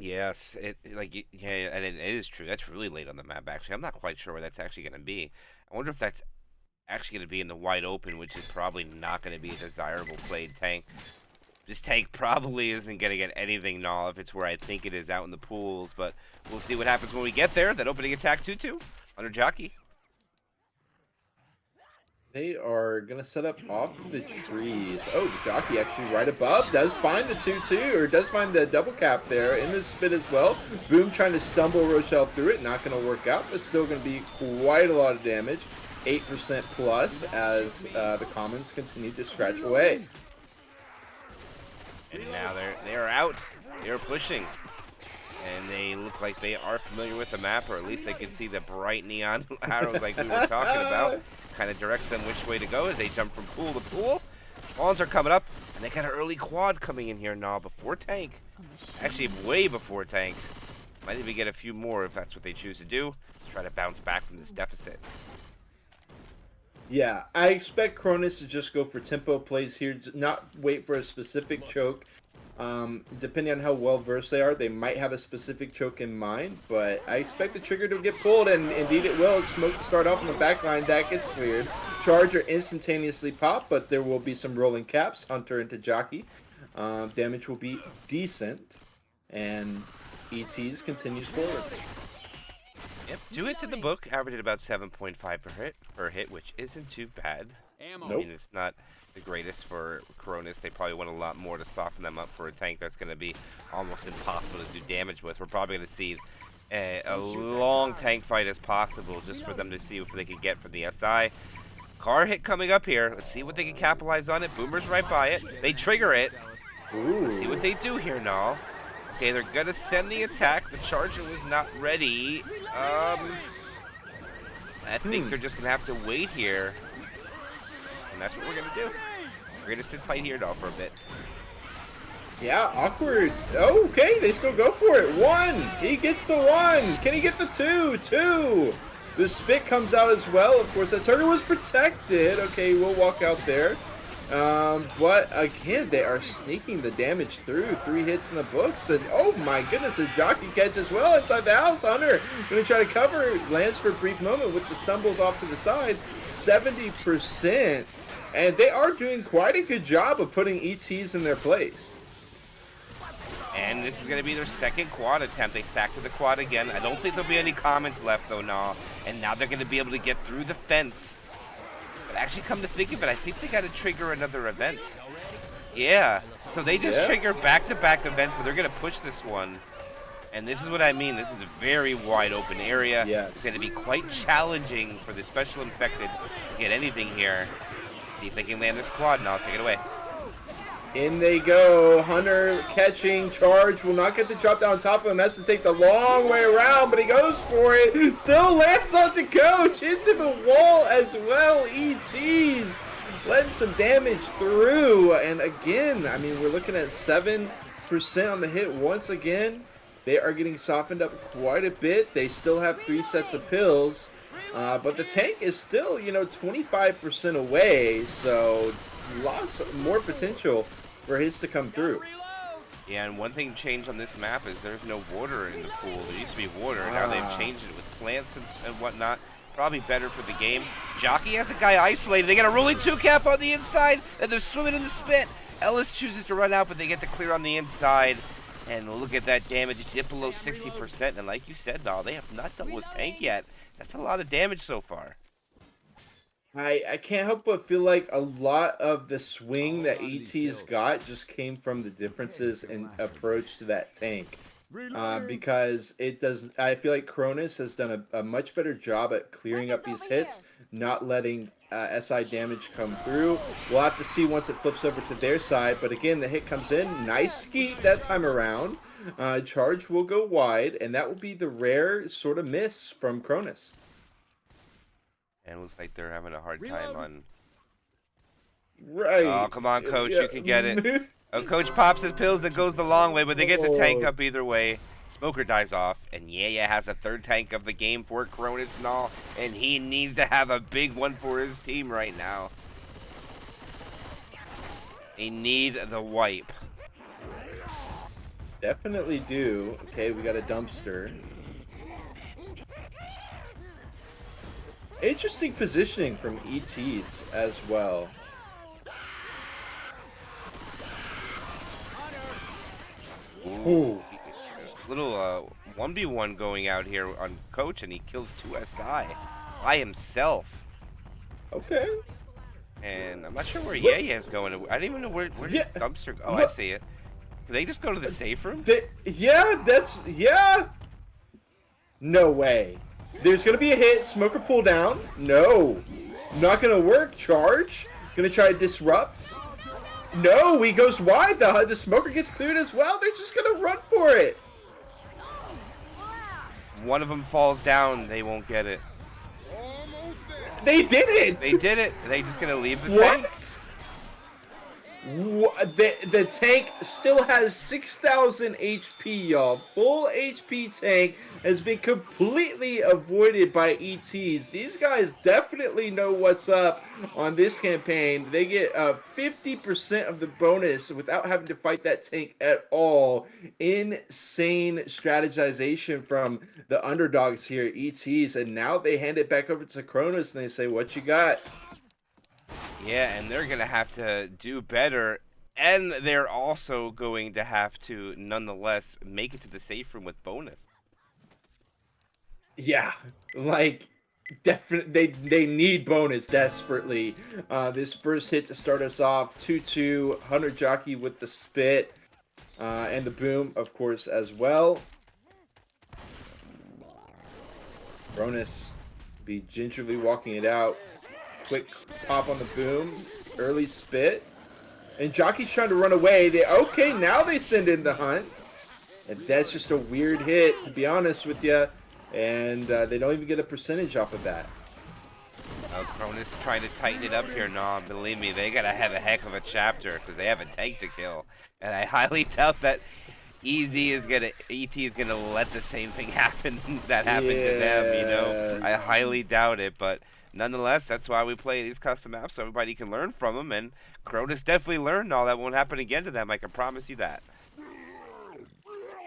Yes, yeah, and it is true. That's really late on the map, actually. I'm not quite sure where that's actually going to be. I wonder if that's actually going to be in the wide open, which is probably not going to be a desirable played tank. This tank probably isn't going to get anything, Null, if it's where I think it is out in the pools, but we'll see what happens when we get there. That opening attack 2-2 under Jockey. They are going to set up off to the trees. Oh, the Jockey actually right above does find the 2-2, or does find the double cap there in the spit as well. Boom trying to stumble Rochelle through it. Not going to work out, but still going to be quite a lot of damage. 8% plus as the commons continue to scratch away. And now they are out. They are pushing. And they look like they are familiar with the map, or at least they can see the bright neon arrows like we were talking about. Kind of directs them which way to go as they jump from pool to pool. Spawns are coming up, and they got an early quad coming in here now before tank. Actually, way before tank. Might even get a few more if that's what they choose to do. Try to bounce back from this deficit. Yeah, I expect Cronus to just go for tempo plays here, not wait for a specific choke. Depending on how well versed they are, they might have a specific choke in mind, but I expect the trigger to get pulled, and indeed it will. Smoke start off in the back line, that gets cleared. Charger instantaneously pop, but there will be some rolling caps. Hunter into Jockey. Damage will be decent, and ETs continues forward. Yep, 2 hits in the book, averaged about 7.5 per hit, which isn't too bad. Ammo. I mean, it's not the greatest for Cronus. They probably want a lot more to soften them up for a tank that's going to be almost impossible to do damage with. We're probably going to see a long tank fight as possible just for them to see what they can get from the SI. Car hit coming up here. Let's see what they can capitalize on it. Boomer's right by it. They trigger it. Ooh. Let's see what they do here, Null. Okay, they're going to send the attack. The Charger was not ready. I think they're just going to have to wait here. And that's what we're going to do. We're going to sit tight here, Null, for a bit. Yeah, awkward. Oh, okay, they still go for it. 1. He gets the 1. Can he get the 2? 2. The spit comes out as well. Of course, that target was protected. Okay, we'll walk out there. But again, they are sneaking the damage through. 3 hits in the books, and oh my goodness, the Jockey catch as well inside the house. Hunter gonna try to cover, lands for a brief moment with the stumbles off to the side. 70%, and they are doing quite a good job of putting ETs in their place. And this is going to be their second quad attempt. They stack to the quad again. I don't think there'll be any comments left, though, nah. And now they're going to be able to get through the fence. But actually, come to think of it, I think they got to trigger another event. Yeah. So they just trigger back-to-back events, but they're going to push this one. And this is what I mean. This is a very wide open area. Yes. It's going to be quite challenging for the special infected to get anything here. See if they can land this quad. Now, take it away. In they go. Hunter catching. Charge will not get the drop down on top of him. Has to take the long way around, but he goes for it. Still lands onto Coach. Into the wall as well. Eeehteeehz letting some damage through. And again, I mean, we're looking at 7% on the hit once again. They are getting softened up quite a bit. They still have 3 sets of pills. But the tank is still, 25% away. So lots more potential for his to come through. Yeah, and one thing changed on this map is there's no water in the pool. There used to be water, now they've changed it with plants and whatnot. Probably better for the game. Jockey has a guy isolated. They got a rolling 2-cap on the inside, and they're swimming in the spit. Ellis chooses to run out, but they get the clear on the inside. And look at that damage. It's dipped below 60%. And like you said, Doll, they have not dealt with tank yet. That's a lot of damage so far. I can't help but feel like a lot of the swing that Eeehteeehz got just came from the differences in approach to that tank. Because it does. I feel like Cronus has done a much better job at clearing up these hits, not letting SI damage come through. We'll have to see once it flips over to their side. But again, the hit comes in. Nice skeet that time around. Charge will go wide, and that will be the rare sort of miss from Cronus. And it looks like they're having a hard time on... Right. Oh, come on, Coach. You can get it. Oh, Coach pops his pills and goes the long way, but they get the tank up either way. Smoker dies off, and Yaya has a third tank of the game for Cronus and all, and he needs to have a big one for his team right now. They need the wipe. Definitely do. Okay, we got a dumpster. Interesting positioning from Eeehteeehz as well. Ooh. Little 1v1 going out here on Coach, and he kills 2 SI by himself. Okay. And I'm not sure where Yaya is going. I don't even know where the dumpster. Oh, I see it. Can they just go to the safe room? Yeah. No way. There's gonna be a hit. Smoker pull down. No. Not gonna work. Charge. Gonna try to disrupt. No, he goes wide. The smoker gets cleared as well. They're just gonna run for it. One of them falls down. They won't get it. They did it. They did it. Are they just gonna leave the What? tank? The tank still has 6,000 HP, y'all. Full HP tank has been completely avoided by Eeehteeehz. These guys definitely know what's up on this campaign. They get 50% of the bonus without having to fight that tank at all. Insane strategization from the underdogs here, Eeehteeehz. And now they hand it back over to Cronus and they say, what you got? Yeah, and they're going to have to do better, and they're also going to have to, nonetheless, make it to the safe room with bonus. Yeah, like, definitely, they need bonus desperately. This first hit to start us off, 2-2, Hunter Jockey with the spit, and the boom, of course, as well. Cronus be gingerly walking it out. Quick pop on the boom, early spit, and Jockey's trying to run away. Okay, now they send in the hunt, and that's just a weird hit, to be honest with you, and they don't even get a percentage off of that. Cronus trying to tighten it up here. No, believe me, they gotta have a heck of a chapter because they have a tank to kill, and I highly doubt that ET is gonna let the same thing happen that happened to them. I highly doubt it, but. Nonetheless, that's why we play these custom maps so everybody can learn from them, and Cronus definitely learned all that won't happen again to them. I can promise you that.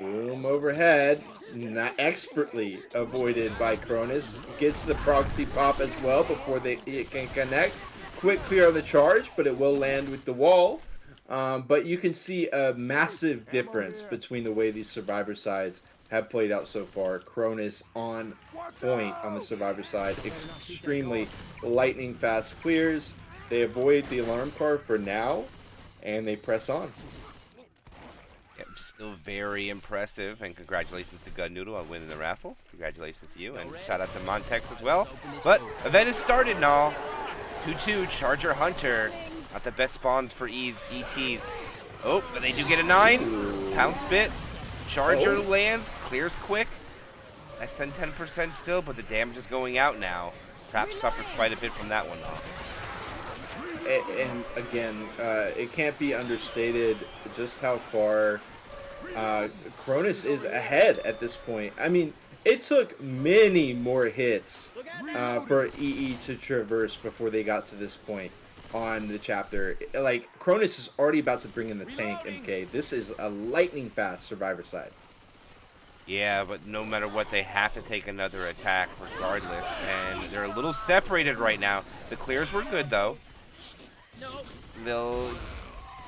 Boom overhead, not expertly avoided by Cronus. Gets the proxy pop as well before it can connect. Quick clear on the charge, but it will land with the wall. But you can see a massive difference between the way these survivor sides have played out so far. Cronus on point on the survivor side, extremely lightning fast clears. They avoid the alarm car for now, and they press on. Yep, still very impressive, and congratulations to Gun Noodle on winning the raffle. Congratulations to you, and shout out to Montex as well. But event has started now. 2-2 Charger Hunter. Not the best spawns for ETs. Oh, but they do get a 9. Pound spit. Charger lands, clears quick. Less than 10% still, but the damage is going out now. Trap suffers quite a bit from that one though. And again, it can't be understated just how far Cronus is ahead at this point. I mean, it took many more hits for EE to traverse before they got to this point on the chapter. Like, Cronus is already about to bring in the tank, MK. This is a lightning fast survivor side. Yeah, but no matter what, they have to take another attack regardless, and they're a little separated right now. The clears were good though. They'll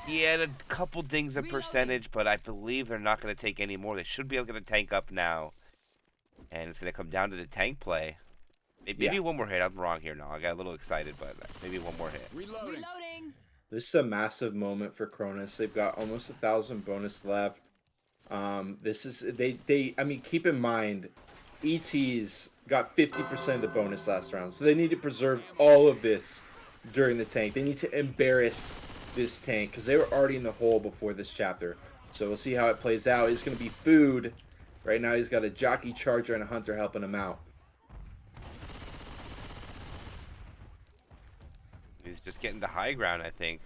get a couple dings of percentage, but I believe they're not going to take any more. They should be able to get the tank up now, and it's going to come down to the tank play. Maybe one more hit. I'm wrong here now. I got a little excited, but maybe one more hit. Reloading. This is a massive moment for Cronus. They've got almost 1,000 bonus left. This is I mean, keep in mind, ETs got 50% of the bonus last round, so they need to preserve all of this during the tank. They need to embarrass this tank because they were already in the hole before this chapter. So we'll see how it plays out. It's going to be food. Right now he's got a jockey, charger, and a hunter helping him out. He's just getting the high ground, I think.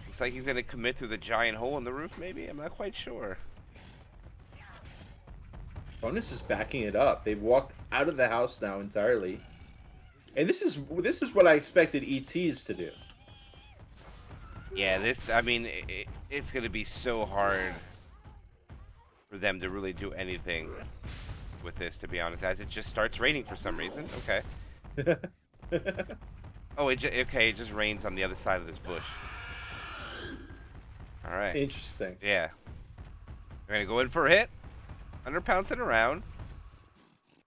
Looks like he's going to commit through the giant hole in the roof, maybe? I'm not quite sure. Cronus is backing it up. They've walked out of the house now entirely. And this is what I expected ETs to do. Yeah, I mean, it's going to be so hard for them to really do anything with this, to be honest, as it just starts raining for some reason. Okay. Oh, okay, it just rains on the other side of this bush. All right. Interesting. Yeah. We're going to go in for a hit. Hunter pouncing around.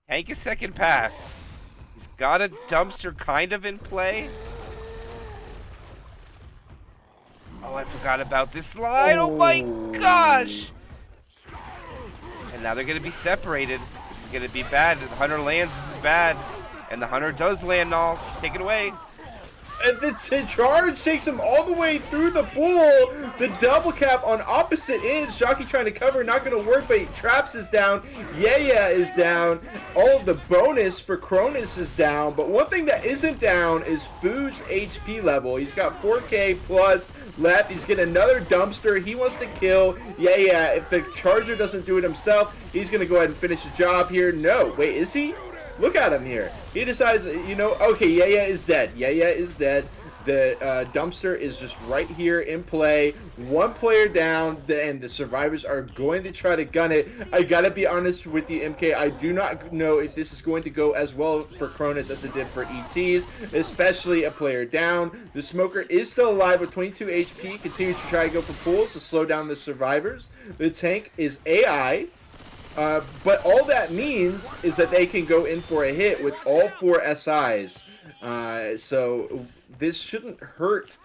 Tank a second pass. He's got a dumpster kind of in play. Oh, I forgot about this slide. Oh my gosh! And now they're going to be separated. This is going to be bad. If the Hunter lands, this is bad. And the Hunter does land all. Take it away. And the charge takes him all the way through the pool. The double cap on opposite ends. Jockey trying to cover, not going to work, but Traps is down. Yeah is down. All of the bonus for Cronus is down. But one thing that isn't down is Food's HP level. He's got 4K plus left. He's getting another dumpster. He wants to kill. Yeah. If the Charger doesn't do it himself, he's going to go ahead and finish the job here. No. Wait, is he? Look at him here. He decides, you know, okay, Yeah is dead. Yeah is dead. The dumpster is just right here in play. One player down, and the survivors are going to try to gun it. I gotta be honest with you, MK. I do not know if this is going to go as well for Cronus as it did for ETs, especially a player down. The smoker is still alive with 22 HP, continues to try to go for pulls to slow down the survivors. The tank is AI. But all that means is that they can go in for a hit with all 4 SIs. So this shouldn't hurt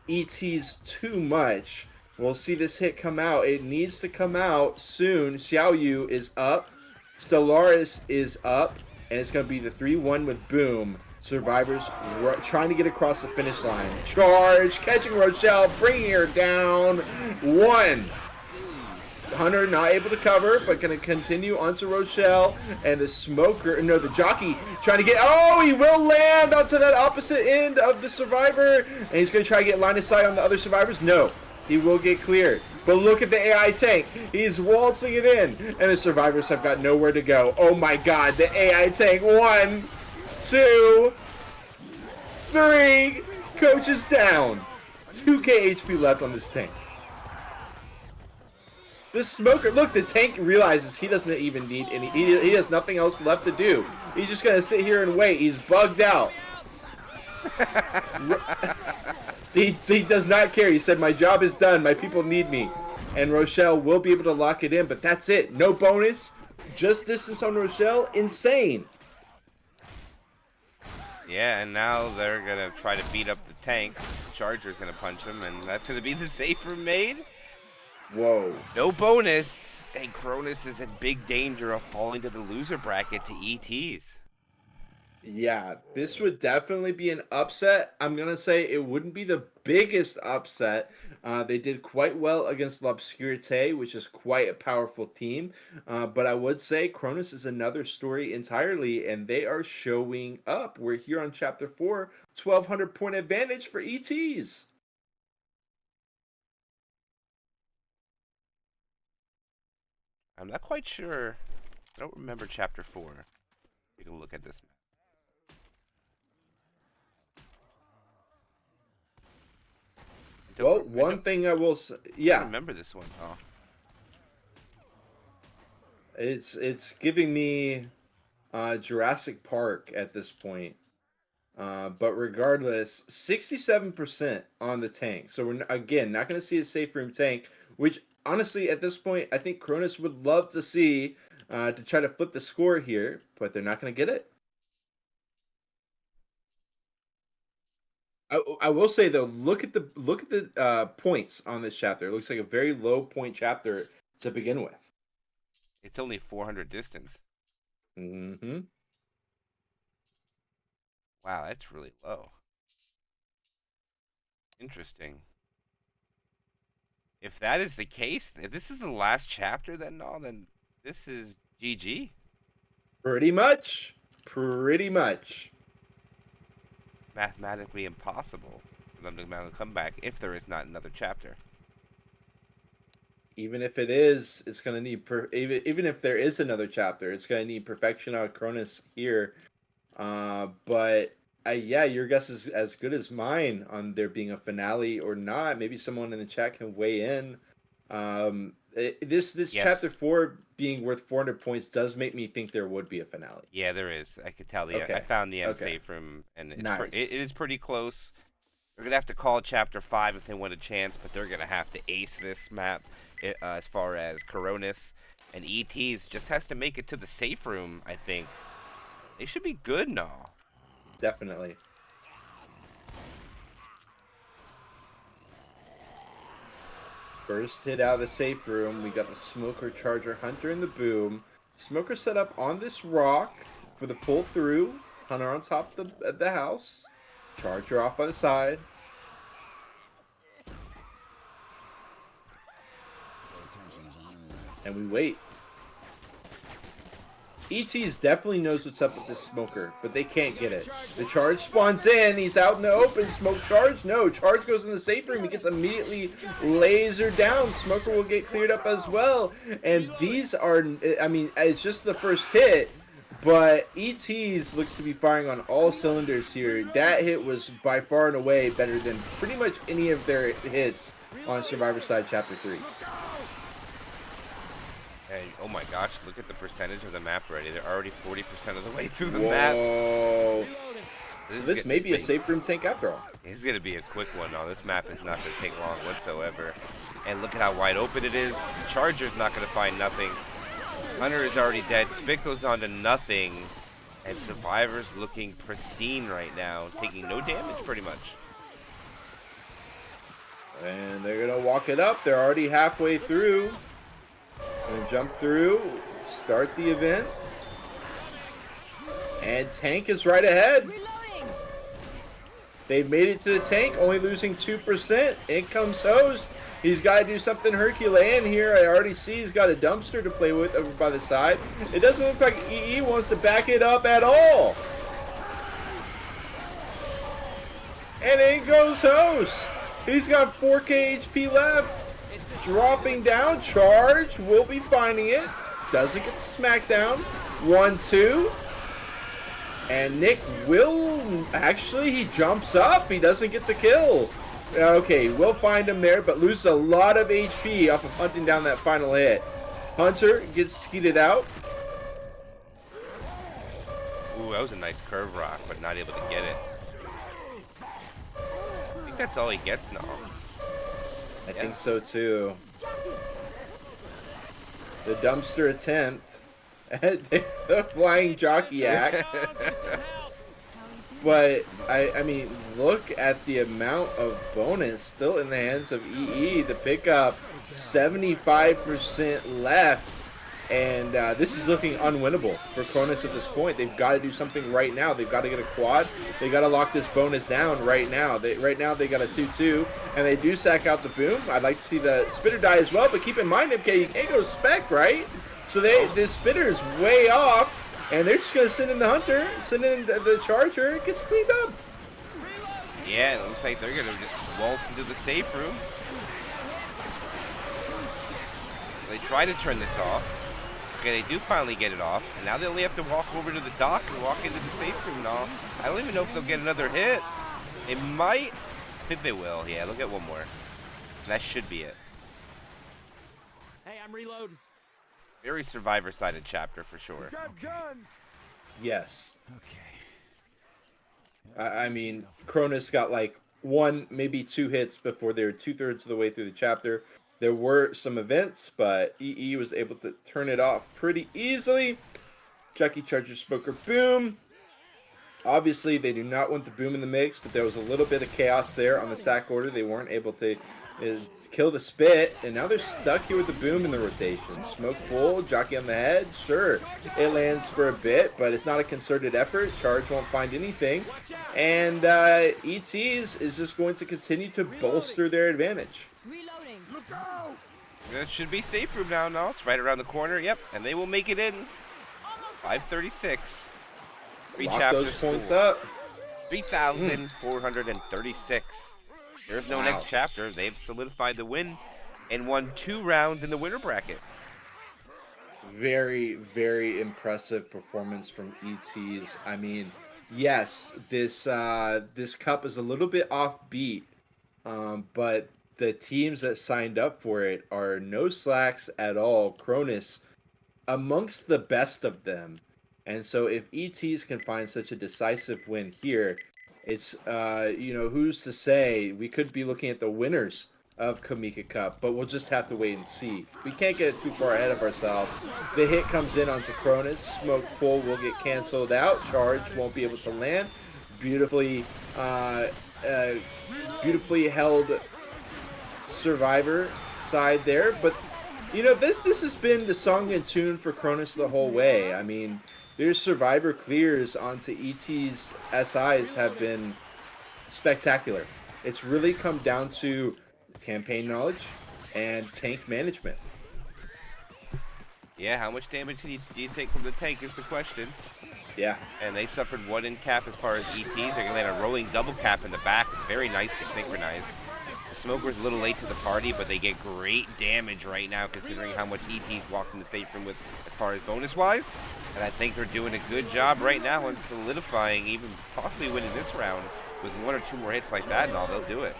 ETs too much. We'll see this hit come out. It needs to come out soon. Xiaoyu is up. Stellaris is up. And it's going to be the 3-1 with Boom. Survivors trying to get across the finish line. Charge, catching Rochelle, bringing her down. 1. Hunter not able to cover, but going to continue onto Rochelle, and the smoker, no, the jockey trying to get, oh, he will land onto that opposite end of the survivor, and he's going to try to get line of sight on the other survivors. No, he will get cleared. But look at the AI tank. He's waltzing it in, and the survivors have got nowhere to go. Oh my God, the AI tank. 1, 2, 3. Coach is down. 2K HP left on this tank. The smoker, look, the tank realizes he doesn't even need any, he has nothing else left to do. He's just going to sit here and wait. He's bugged out. He does not care. He said, my job is done. My people need me. And Rochelle will be able to lock it in, but that's it. No bonus. Just distance on Rochelle. Insane. Yeah, and now they're going to try to beat up the tank. Charger's going to punch him, and that's going to be the safe room made. Whoa. No bonus. And Cronus is in big danger of falling to the loser bracket to Eeehteeehz. Yeah, this would definitely be an upset. I'm going to say it wouldn't be the biggest upset. They did quite well against L'Obscurité, which is quite a powerful team. But I would say Cronus is another story entirely, and they are showing up. We're here on Chapter 4, 1,200 point advantage for Eeehteeehz. I'm not quite sure. I don't remember Chapter 4. Take a look at this map. Well, one thing I will say, yeah. I don't remember this one. Oh. It's giving me Jurassic Park at this point. But regardless, 67% on the tank. So we're, again, not going to see a safe room tank, which honestly, at this point, I think Cronus would love to see to try to flip the score here, but they're not going to get it. I will say though, look at the points on this chapter. It looks like a very low point chapter to begin with. It's only 400 distance. Mm-hmm. Wow, that's really low. Interesting. If that is the case, if this is the last chapter, then this is GG. Pretty much. Pretty much. Mathematically impossible for them to mount a comeback if there is not another chapter. Even if it is, it's going to need even if there is another chapter, it's going to need perfection out of Cronus here. But yeah, your guess is as good as mine on there being a finale or not. Maybe someone in the chat can weigh in. This yes. Chapter 4 being worth 400 points does make me think there would be a finale. Yeah, there is. I could tell. Okay. I found the end safe room, and it's nice. it is pretty close. They're gonna have to call Chapter 5 if they want a chance, but they're gonna have to ace this map as far as Cronus and Eeehteeehz just has to make it to the safe room. I think they should be good now. Definitely. First hit out of the safe room, we got the Smoker, Charger, Hunter, and the Boom. Smoker set up on this rock for the pull through. Hunter on top of the house. Charger off by the side. And we wait. Eeehteeehz definitely knows what's up with this Smoker, but they can't get it. The charge spawns in. He's out in the open. Smoke charge? No. Charge goes in the safe room. He gets immediately lasered down. Smoker will get cleared up as well. And these are, I mean, it's just the first hit, but Eeehteeehz looks to be firing on all cylinders here. That hit was by far and away better than pretty much any of their hits on Survivor Side Chapter 3. Hey, oh my gosh, look at the percentage of the map already. They're already 40% of the way through the Whoa. map. So this may be a safe room tank after all. It's going to be a quick one. No, this map is not going to take long whatsoever. And look at how wide open it is. The Charger's not going to find nothing. Hunter is already dead. Spick goes on to nothing. And Survivor's looking pristine right now, taking no damage pretty much. And they're going to walk it up. They're already halfway through. Gonna jump through, start the event, and tank is right ahead. Reloading. They've made it to the tank, only losing 2%. In comes Host. He's got to do something Herculean here. I already see he's got a dumpster to play with over by the side. It doesn't look like EE wants to back it up at all. And in goes Host. He's got 4k HP left. Dropping down, charge, will be finding it. Doesn't get the smackdown. 1-2. And Nick will, actually, he jumps up. He doesn't get the kill. Okay, we'll find him there, but loses a lot of HP off of hunting down that final hit. Hunter gets skeeted out. Ooh, that was a nice curve rock, but not able to get it. that's all he gets now. I think so too. The dumpster attempt at the flying jockey act. But I mean, look at the amount of bonus still in the hands of EE. The pickup, 75% left, and this is looking unwinnable for Cronus at this point. They've got to do something right now. They've got to get a quad. They got to lock this bonus down right now. Right now they got a 2-2, and they do sack out the boom. I'd like to see the spitter die as well, but keep in mind, MK, you can't go spec, right? So this spitter is way off. And they're just going to send in the hunter, send in the charger, it gets cleaned up. Yeah, it looks like they're going to just waltz into the safe room. They try to turn this off. Okay, they do finally get it off. And now they only have to walk over to the dock and walk into the safe room now. I don't even know if they'll get another hit. They might. I think they will. Yeah, they'll get one more. That should be it. Hey, I'm reloading. Very survivor-sided chapter for sure. Yes. Okay. I mean, Cronus got like 1, maybe 2 hits before they were 2/3 of the way through the chapter. There were some events, but EE was able to turn it off pretty easily. Jackie Charger Smoker boom. Obviously, they do not want the boom in the mix, but there was a little bit of chaos there on the sack order. They weren't able to kill the spit, and now they're stuck here with the boom in the rotation. Smoke full, jockey on the head, sure. It lands for a bit, but it's not a concerted effort. Charge won't find anything. And ETs is just going to continue to bolster their advantage. Reloading. That should be safe room now. No, it's right around the corner. Yep, and they will make it in. 536. Lock those points up. 3,436. There's no next chapter. They've solidified the win and won 2 rounds in the winner bracket. Very, very impressive performance from ETs. I mean, yes, this cup is a little bit offbeat, but the teams that signed up for it are no slacks at all. Cronus amongst the best of them. And so if ETs can find such a decisive win here, it's, who's to say we could be looking at the winners of Kimika Cup, but we'll just have to wait and see. We can't get too far ahead of ourselves. The hit comes in onto Cronus. Smoke full will get canceled out. Charge won't be able to land. Beautifully held survivor side there. But, this has been the song and tune for Cronus the whole way. I mean, their survivor clears onto ET's SIs have been spectacular. It's really come down to campaign knowledge and tank management. Yeah, how much damage do you take from the tank is the question. Yeah. And they suffered 1 in cap as far as ETs. They're going to land a rolling double cap in the back. It's very nice to synchronize. The Smoker's a little late to the party, but they get great damage right now considering how much ETs walked in the safe room with as far as bonus-wise. And I think they're doing a good job right now in solidifying, even possibly winning this round with 1 or 2 more hits like that, and all they'll do it.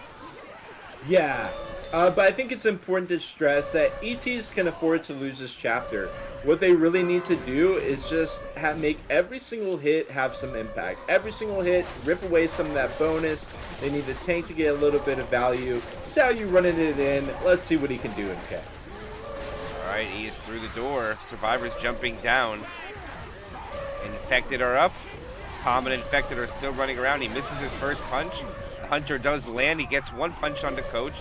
Yeah, but I think it's important to stress that ETs can afford to lose this chapter. What they really need to do is just make every single hit have some impact. Every single hit, rip away some of that bonus. They need the tank to get a little bit of value. See how you running it in. Let's see what he can do, MK. Alright, he is through the door. Survivor's jumping down. Infected are up. Tom and Infected are still running around. He misses his first punch. The Hunter does land. He gets 1 punch onto Coach.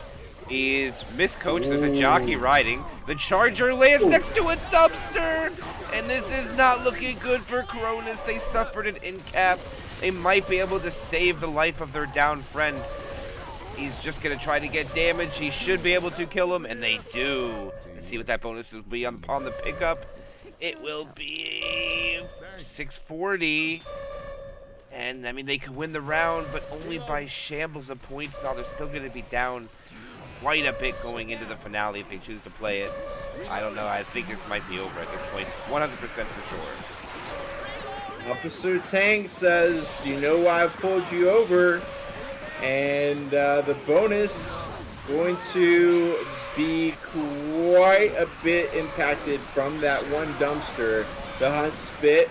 He is miscoached. There's a jockey riding. The Charger lands next to a dumpster. And this is not looking good for Cronus. They suffered an in-cap. They might be able to save the life of their down friend. He's just going to try to get damage. He should be able to kill him, and they do. Let's see what that bonus will be upon the pickup. It will be 640. And, I mean, they could win the round, but only by shambles of points. Now they're still going to be down quite a bit going into the finale if they choose to play it. I don't know. I think this might be over at this point. 100% for sure. Officer Tank says, do you know why I pulled you over? And the bonus going to be quite a bit impacted from that 1 dumpster. The Hunt Spit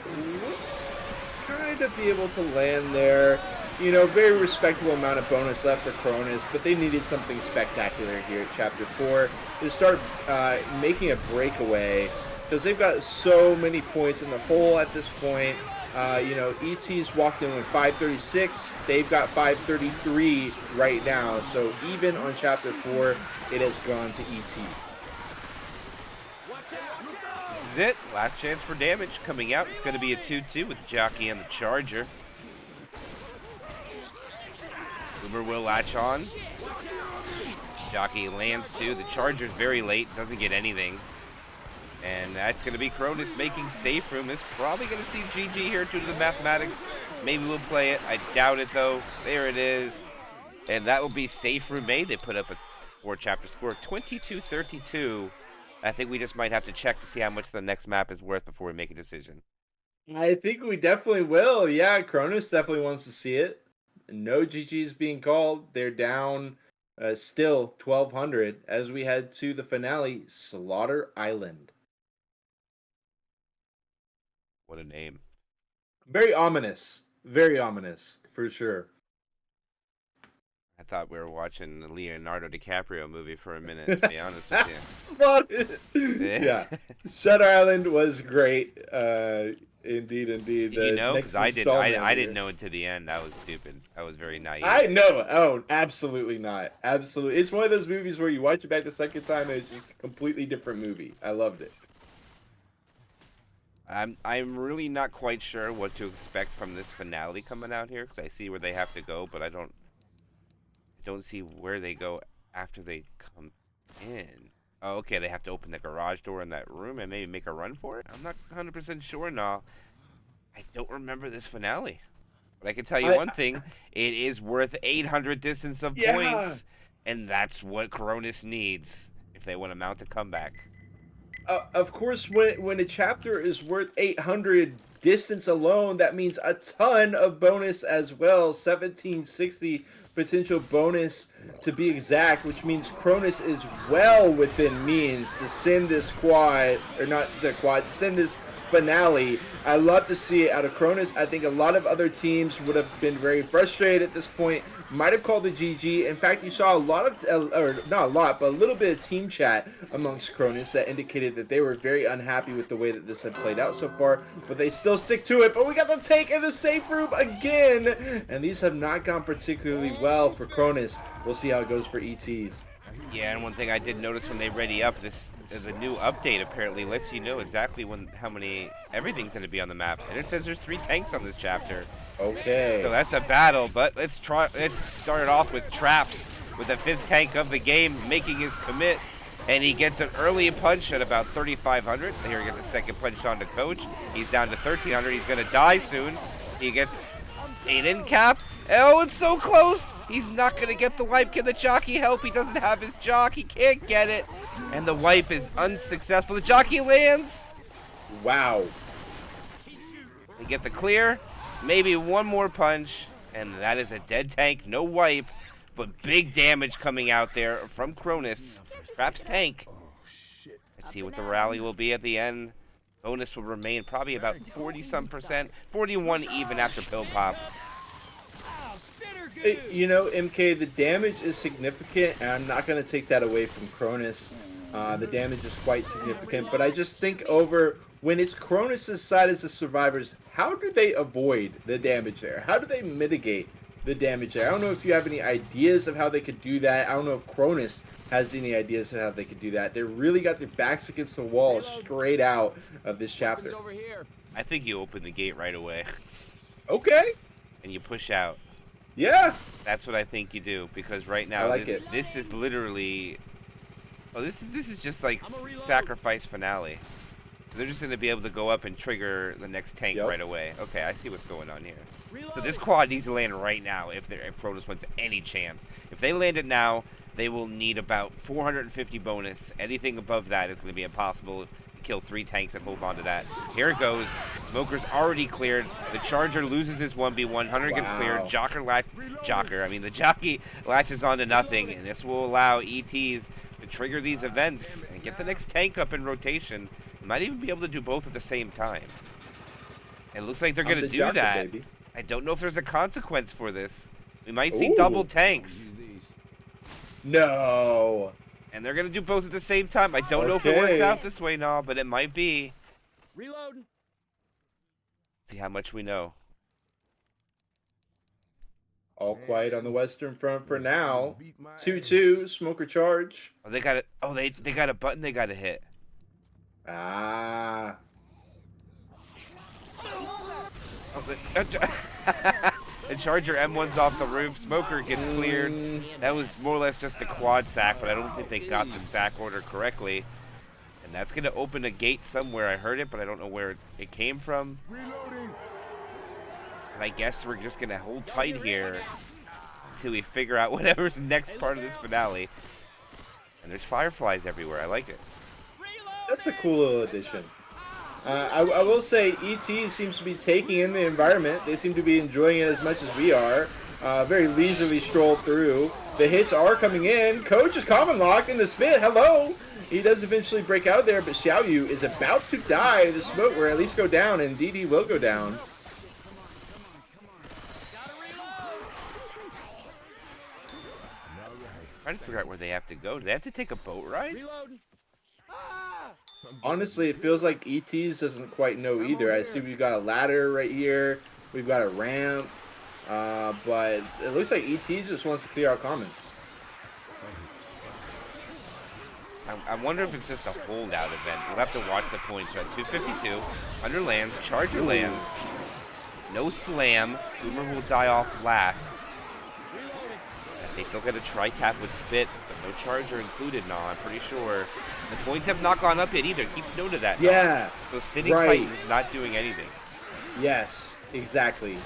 kind of be able to land there. You know, very respectable amount of bonus left for Cronus, but they needed something spectacular here at Chapter 4 to start making a breakaway, because they've got so many points in the hole at this point. You know, ET's walked in with 536. They've got 533 right now. So even on Chapter 4, it has gone to ET. This is it. Last chance for damage coming out. It's going to be a 2-2 with Jockey and the Charger. Uber will latch on. Jockey lands too. The Charger's very late. Doesn't get anything. And that's going to be Cronus making safe room. It's probably going to see GG here due to the mathematics. Maybe we'll play it. I doubt it, though. There it is. And that will be safe room made. They put up a 4-chapter score, 22-32. I think we just might have to check to see how much the next map is worth before we make a decision. I think we definitely will. Yeah, Cronus definitely wants to see it. No GG's being called. They're down still 1,200 as we head to the finale, Slaughter Island. What a name. Very ominous. Very ominous, for sure. I thought we were watching the Leonardo DiCaprio movie for a minute, to be honest with you. Slaughter. Yeah. Shutter Island was great. Indeed, indeed. You know, because I didn't know it to the end. That was stupid. I was very naive. I know. Oh, absolutely not. Absolutely. It's one of those movies where you watch it back the second time and it's just a completely different movie. I loved it. I'm really not quite sure what to expect from this finale coming out here, because I see where they have to go, but I don't see where they go after they come in. Oh, okay, they have to open the garage door in that room and maybe make a run for it? I'm not 100% sure now. I don't remember this finale. But I can tell you one thing. It is worth 800 distance of points. And that's what Cronus needs if they want to mount a comeback. Of course, when a chapter is worth 800 distance alone, that means a ton of bonus as well. 1760 potential bonus to be exact, which means Cronus is well within means to send this quad, or not the quad, send this finale. I love to see it out of Cronus. I think a lot of other teams would have been very frustrated at this point, might have called the GG. In fact, you saw a lot of, or not a lot, but a little bit of team chat amongst Cronus that indicated that they were very unhappy with the way that this had played out so far, but they still stick to it. But we got the take in the safe room again, and these have not gone particularly well for Cronus. We'll see how it goes for ETs. Yeah, and one thing I did notice when they ready up, the new update apparently lets you know exactly how many everything's going to be on the map, and it says there's 3 tanks on this chapter. Okay. So that's a battle, but let's start it off with Traps with the 5th tank of the game making his commit, and he gets an early punch at about 3,500. Here he gets a second punch on the coach. He's down to 1,300. He's going to die soon. He gets 8 in cap. Oh, it's so close. He's not going to get the wipe. Can the jockey help? He doesn't have his jock. He can't get it. And the wipe is unsuccessful. The jockey lands. Wow. They get the clear. Maybe one more punch. And that is a dead tank. No wipe. But big damage coming out there from Cronus. Traps tank. Let's see what the rally will be at the end. Bonus will remain probably about 40-some%. 41 even after pill pop. You know, MK, the damage is significant, and I'm not going to take that away from Cronus. The damage is quite significant, but I just think over when it's Cronus' side as the survivors, how do they avoid the damage there? How do they mitigate the damage there? I don't know if you have any ideas of how they could do that. I don't know if Cronus has any ideas of how they could do that. They really got their backs against the wall straight out of this chapter. I think you open the gate right away. Okay. And you push out. Yeah. That's what I think you do, because right now this is literally, this is just like sacrifice finale. They're just going to be able to go up and trigger the next tank right away. Okay, I see what's going on here. So this quad needs to land right now if Cronus wants any chance. If they land it now, they will need about 450 bonus. Anything above that is going to be impossible. Kill 3 tanks and hold on to that. Here it goes. Smoker's already cleared. The Charger loses his 1v1. Hunter gets cleared. The jockey latches on to nothing, and this will allow ETs to trigger these events and get the next tank up in rotation. Might even be able to do both at the same time. It looks like they're going to do that. Baby. I don't know if there's a consequence for this. We might see Ooh. double tanks. No. And they're going to do both at the same time. I don't know if it works Okay. out this way, no, but it might be. Reloading. See how much we know. All quiet on the Western Front for now. 2-2, smoker charge. Oh, they got it. Oh, they got a button they got to hit. Ah. Oh, the Charger M1's off the roof. Smoker gets cleared. That was more or less just a quad sack, but I don't think they got the stack order correctly. And that's going to open a gate somewhere. I heard it, but I don't know where it came from. And I guess we're just going to hold tight here until we figure out whatever's next part of this finale. And there's fireflies everywhere. I like it. That's a cool little addition. I will say ET seems to be taking in the environment. They seem to be enjoying it as much as we are. Very leisurely stroll through. The hits are coming in. Coach is common locked in the spit. Hello. He does eventually break out of there, but Xiaoyu is about to die. The smoke will at least go down, and DD will go down. Trying to figure out where they have to go. Do they have to take a boat ride? Reloading. Honestly, it feels like ET's doesn't quite know either. I see we've got a ladder right here. We've got a ramp. But it looks like ET just wants to clear out commons. I wonder if it's just a holdout event. We'll have to watch the points. We're at 252. Under lands. Charger lands. No slam. Boomer will die off last. I think they'll get a tri-tap with spit, but no charger included now, I'm pretty sure. The points have not gone up yet either. Keep note of that. Yeah. So sitting right. Titan is not doing anything. Yes, exactly.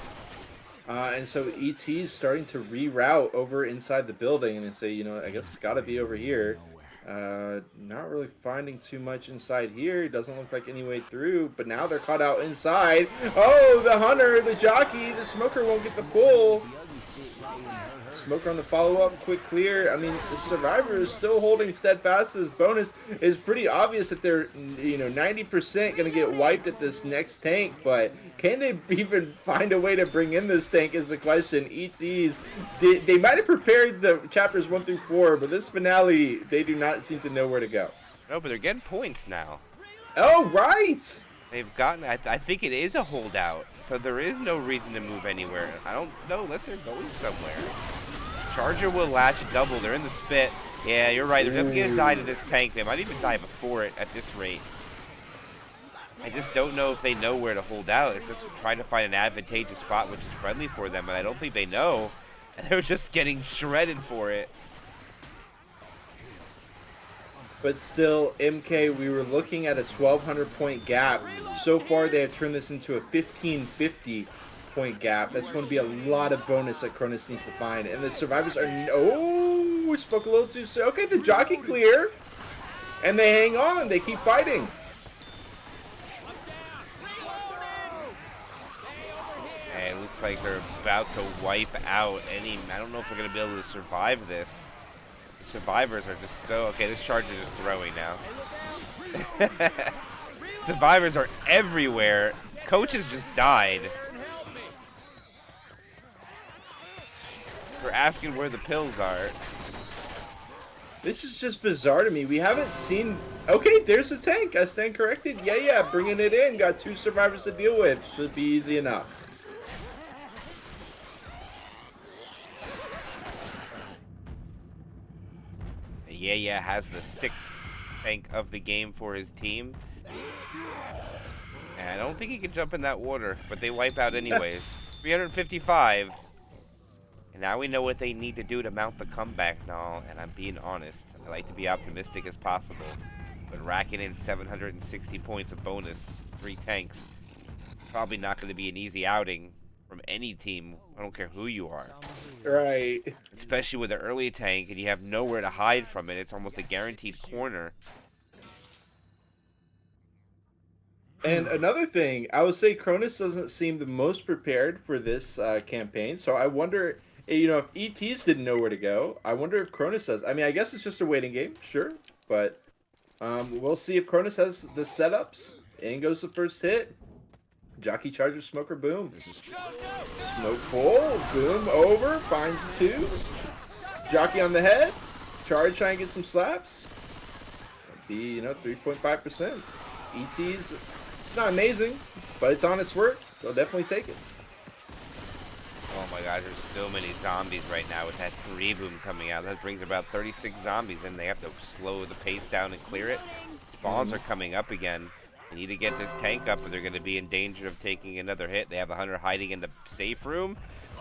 And so ET's starting to reroute over inside the building and say, you know, I guess it's got to be over here. Not really finding too much inside here. It doesn't look like any way through, but now they're caught out inside. Oh, the hunter, the jockey, the smoker won't get the pull. Smoker on the follow-up, quick clear. I mean, the survivor is still holding steadfast. This bonus is pretty obvious that they're, you know, 90% going to get wiped at this next tank, but can they even find a way to bring in this tank is the question. ET's, they might have prepared the chapters 1 through 4, but this finale, they do not seem to know where to go. No, but they're getting points now. Oh, right! They've gotten, I think it is a holdout, so there is no reason to move anywhere. I don't know unless they're going somewhere. Charger will latch double. They're in the spit. Yeah, you're right. They're definitely going to die to this tank. They might even die before it at this rate. I just don't know if they know where to hold out. It's just trying to find an advantageous spot which is friendly for them, and I don't think they know. And they're just getting shredded for it. But still, MK, we were looking at a 1,200 point gap. So far, they have turned this into a 1,550 point gap. That's going to be a lot of bonus that Cronus needs to find. And the survivors are... Oh, we spoke a little too soon. Okay, the jockey clear. And they hang on. They keep fighting. Hey, it looks like they're about to wipe out any... I don't know if we're going to be able to survive this. The survivors are just so... Okay, this charge is just throwing now. Survivors are everywhere. Coaches just died. We're asking where the pills are. This is just bizarre to me. We haven't seen... Okay, there's a tank. I stand corrected. Yeah, bringing it in. Got 2 survivors to deal with. Should be easy enough. Yeah, has the 6th tank of the game for his team. And I don't think he can jump in that water, but they wipe out anyways. 355. And now we know what they need to do to mount the comeback now, and I'm being honest. I like to be optimistic as possible. But racking in 760 points of bonus, 3 tanks, it's probably not going to be an easy outing from any team. I don't care who you are. Right. Especially with an early tank, and you have nowhere to hide from it. It's almost a guaranteed corner. And another thing, I would say Cronus doesn't seem the most prepared for this campaign. So I wonder, you know, if ETs didn't know where to go, I wonder if Cronus does. I mean, I guess it's just a waiting game, sure. But we'll see if Cronus has the setups. In goes the first hit. Jockey Charger Smoker Boom. Smoke pull, Boom over, finds 2. Jockey on the head, Charge trying to get some slaps. Be 3.5%. ET's, it's not amazing, but it's honest work. They'll definitely take it. Oh my gosh, there's so many zombies right now with that 3 boom coming out. That brings about 36 zombies, and they have to slow the pace down and clear it. Spawns are coming up again. They need to get this tank up, or they're going to be in danger of taking another hit. They have a hunter hiding in the safe room.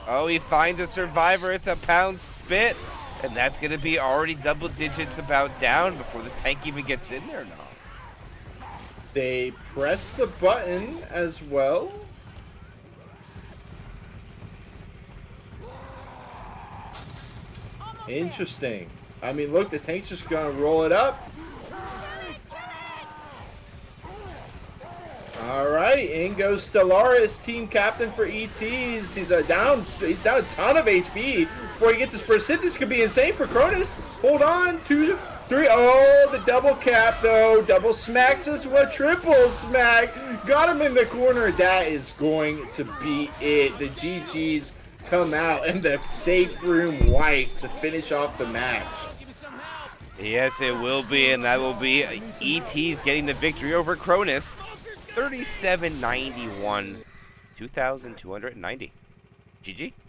Oh, he finds a survivor. It's a pound spit, and that's going to be already double digits about down before the tank even gets in there now. They press the button as well. Interesting. I mean, look, the tank's just gonna roll it up. All right, in goes Stellaris, team captain for ETs. He's down a ton of HP before he gets his first hit. This could be insane for Cronus. Hold on, 2, 3. Oh, the double cap though. Double smacks us with triple smack. Got him in the corner. That is going to be it. The GGs come out and the safe room wipe to finish off the match. Yes, it will be, and that will be ET's getting the victory over Cronus. 37-91, 2,290. GG.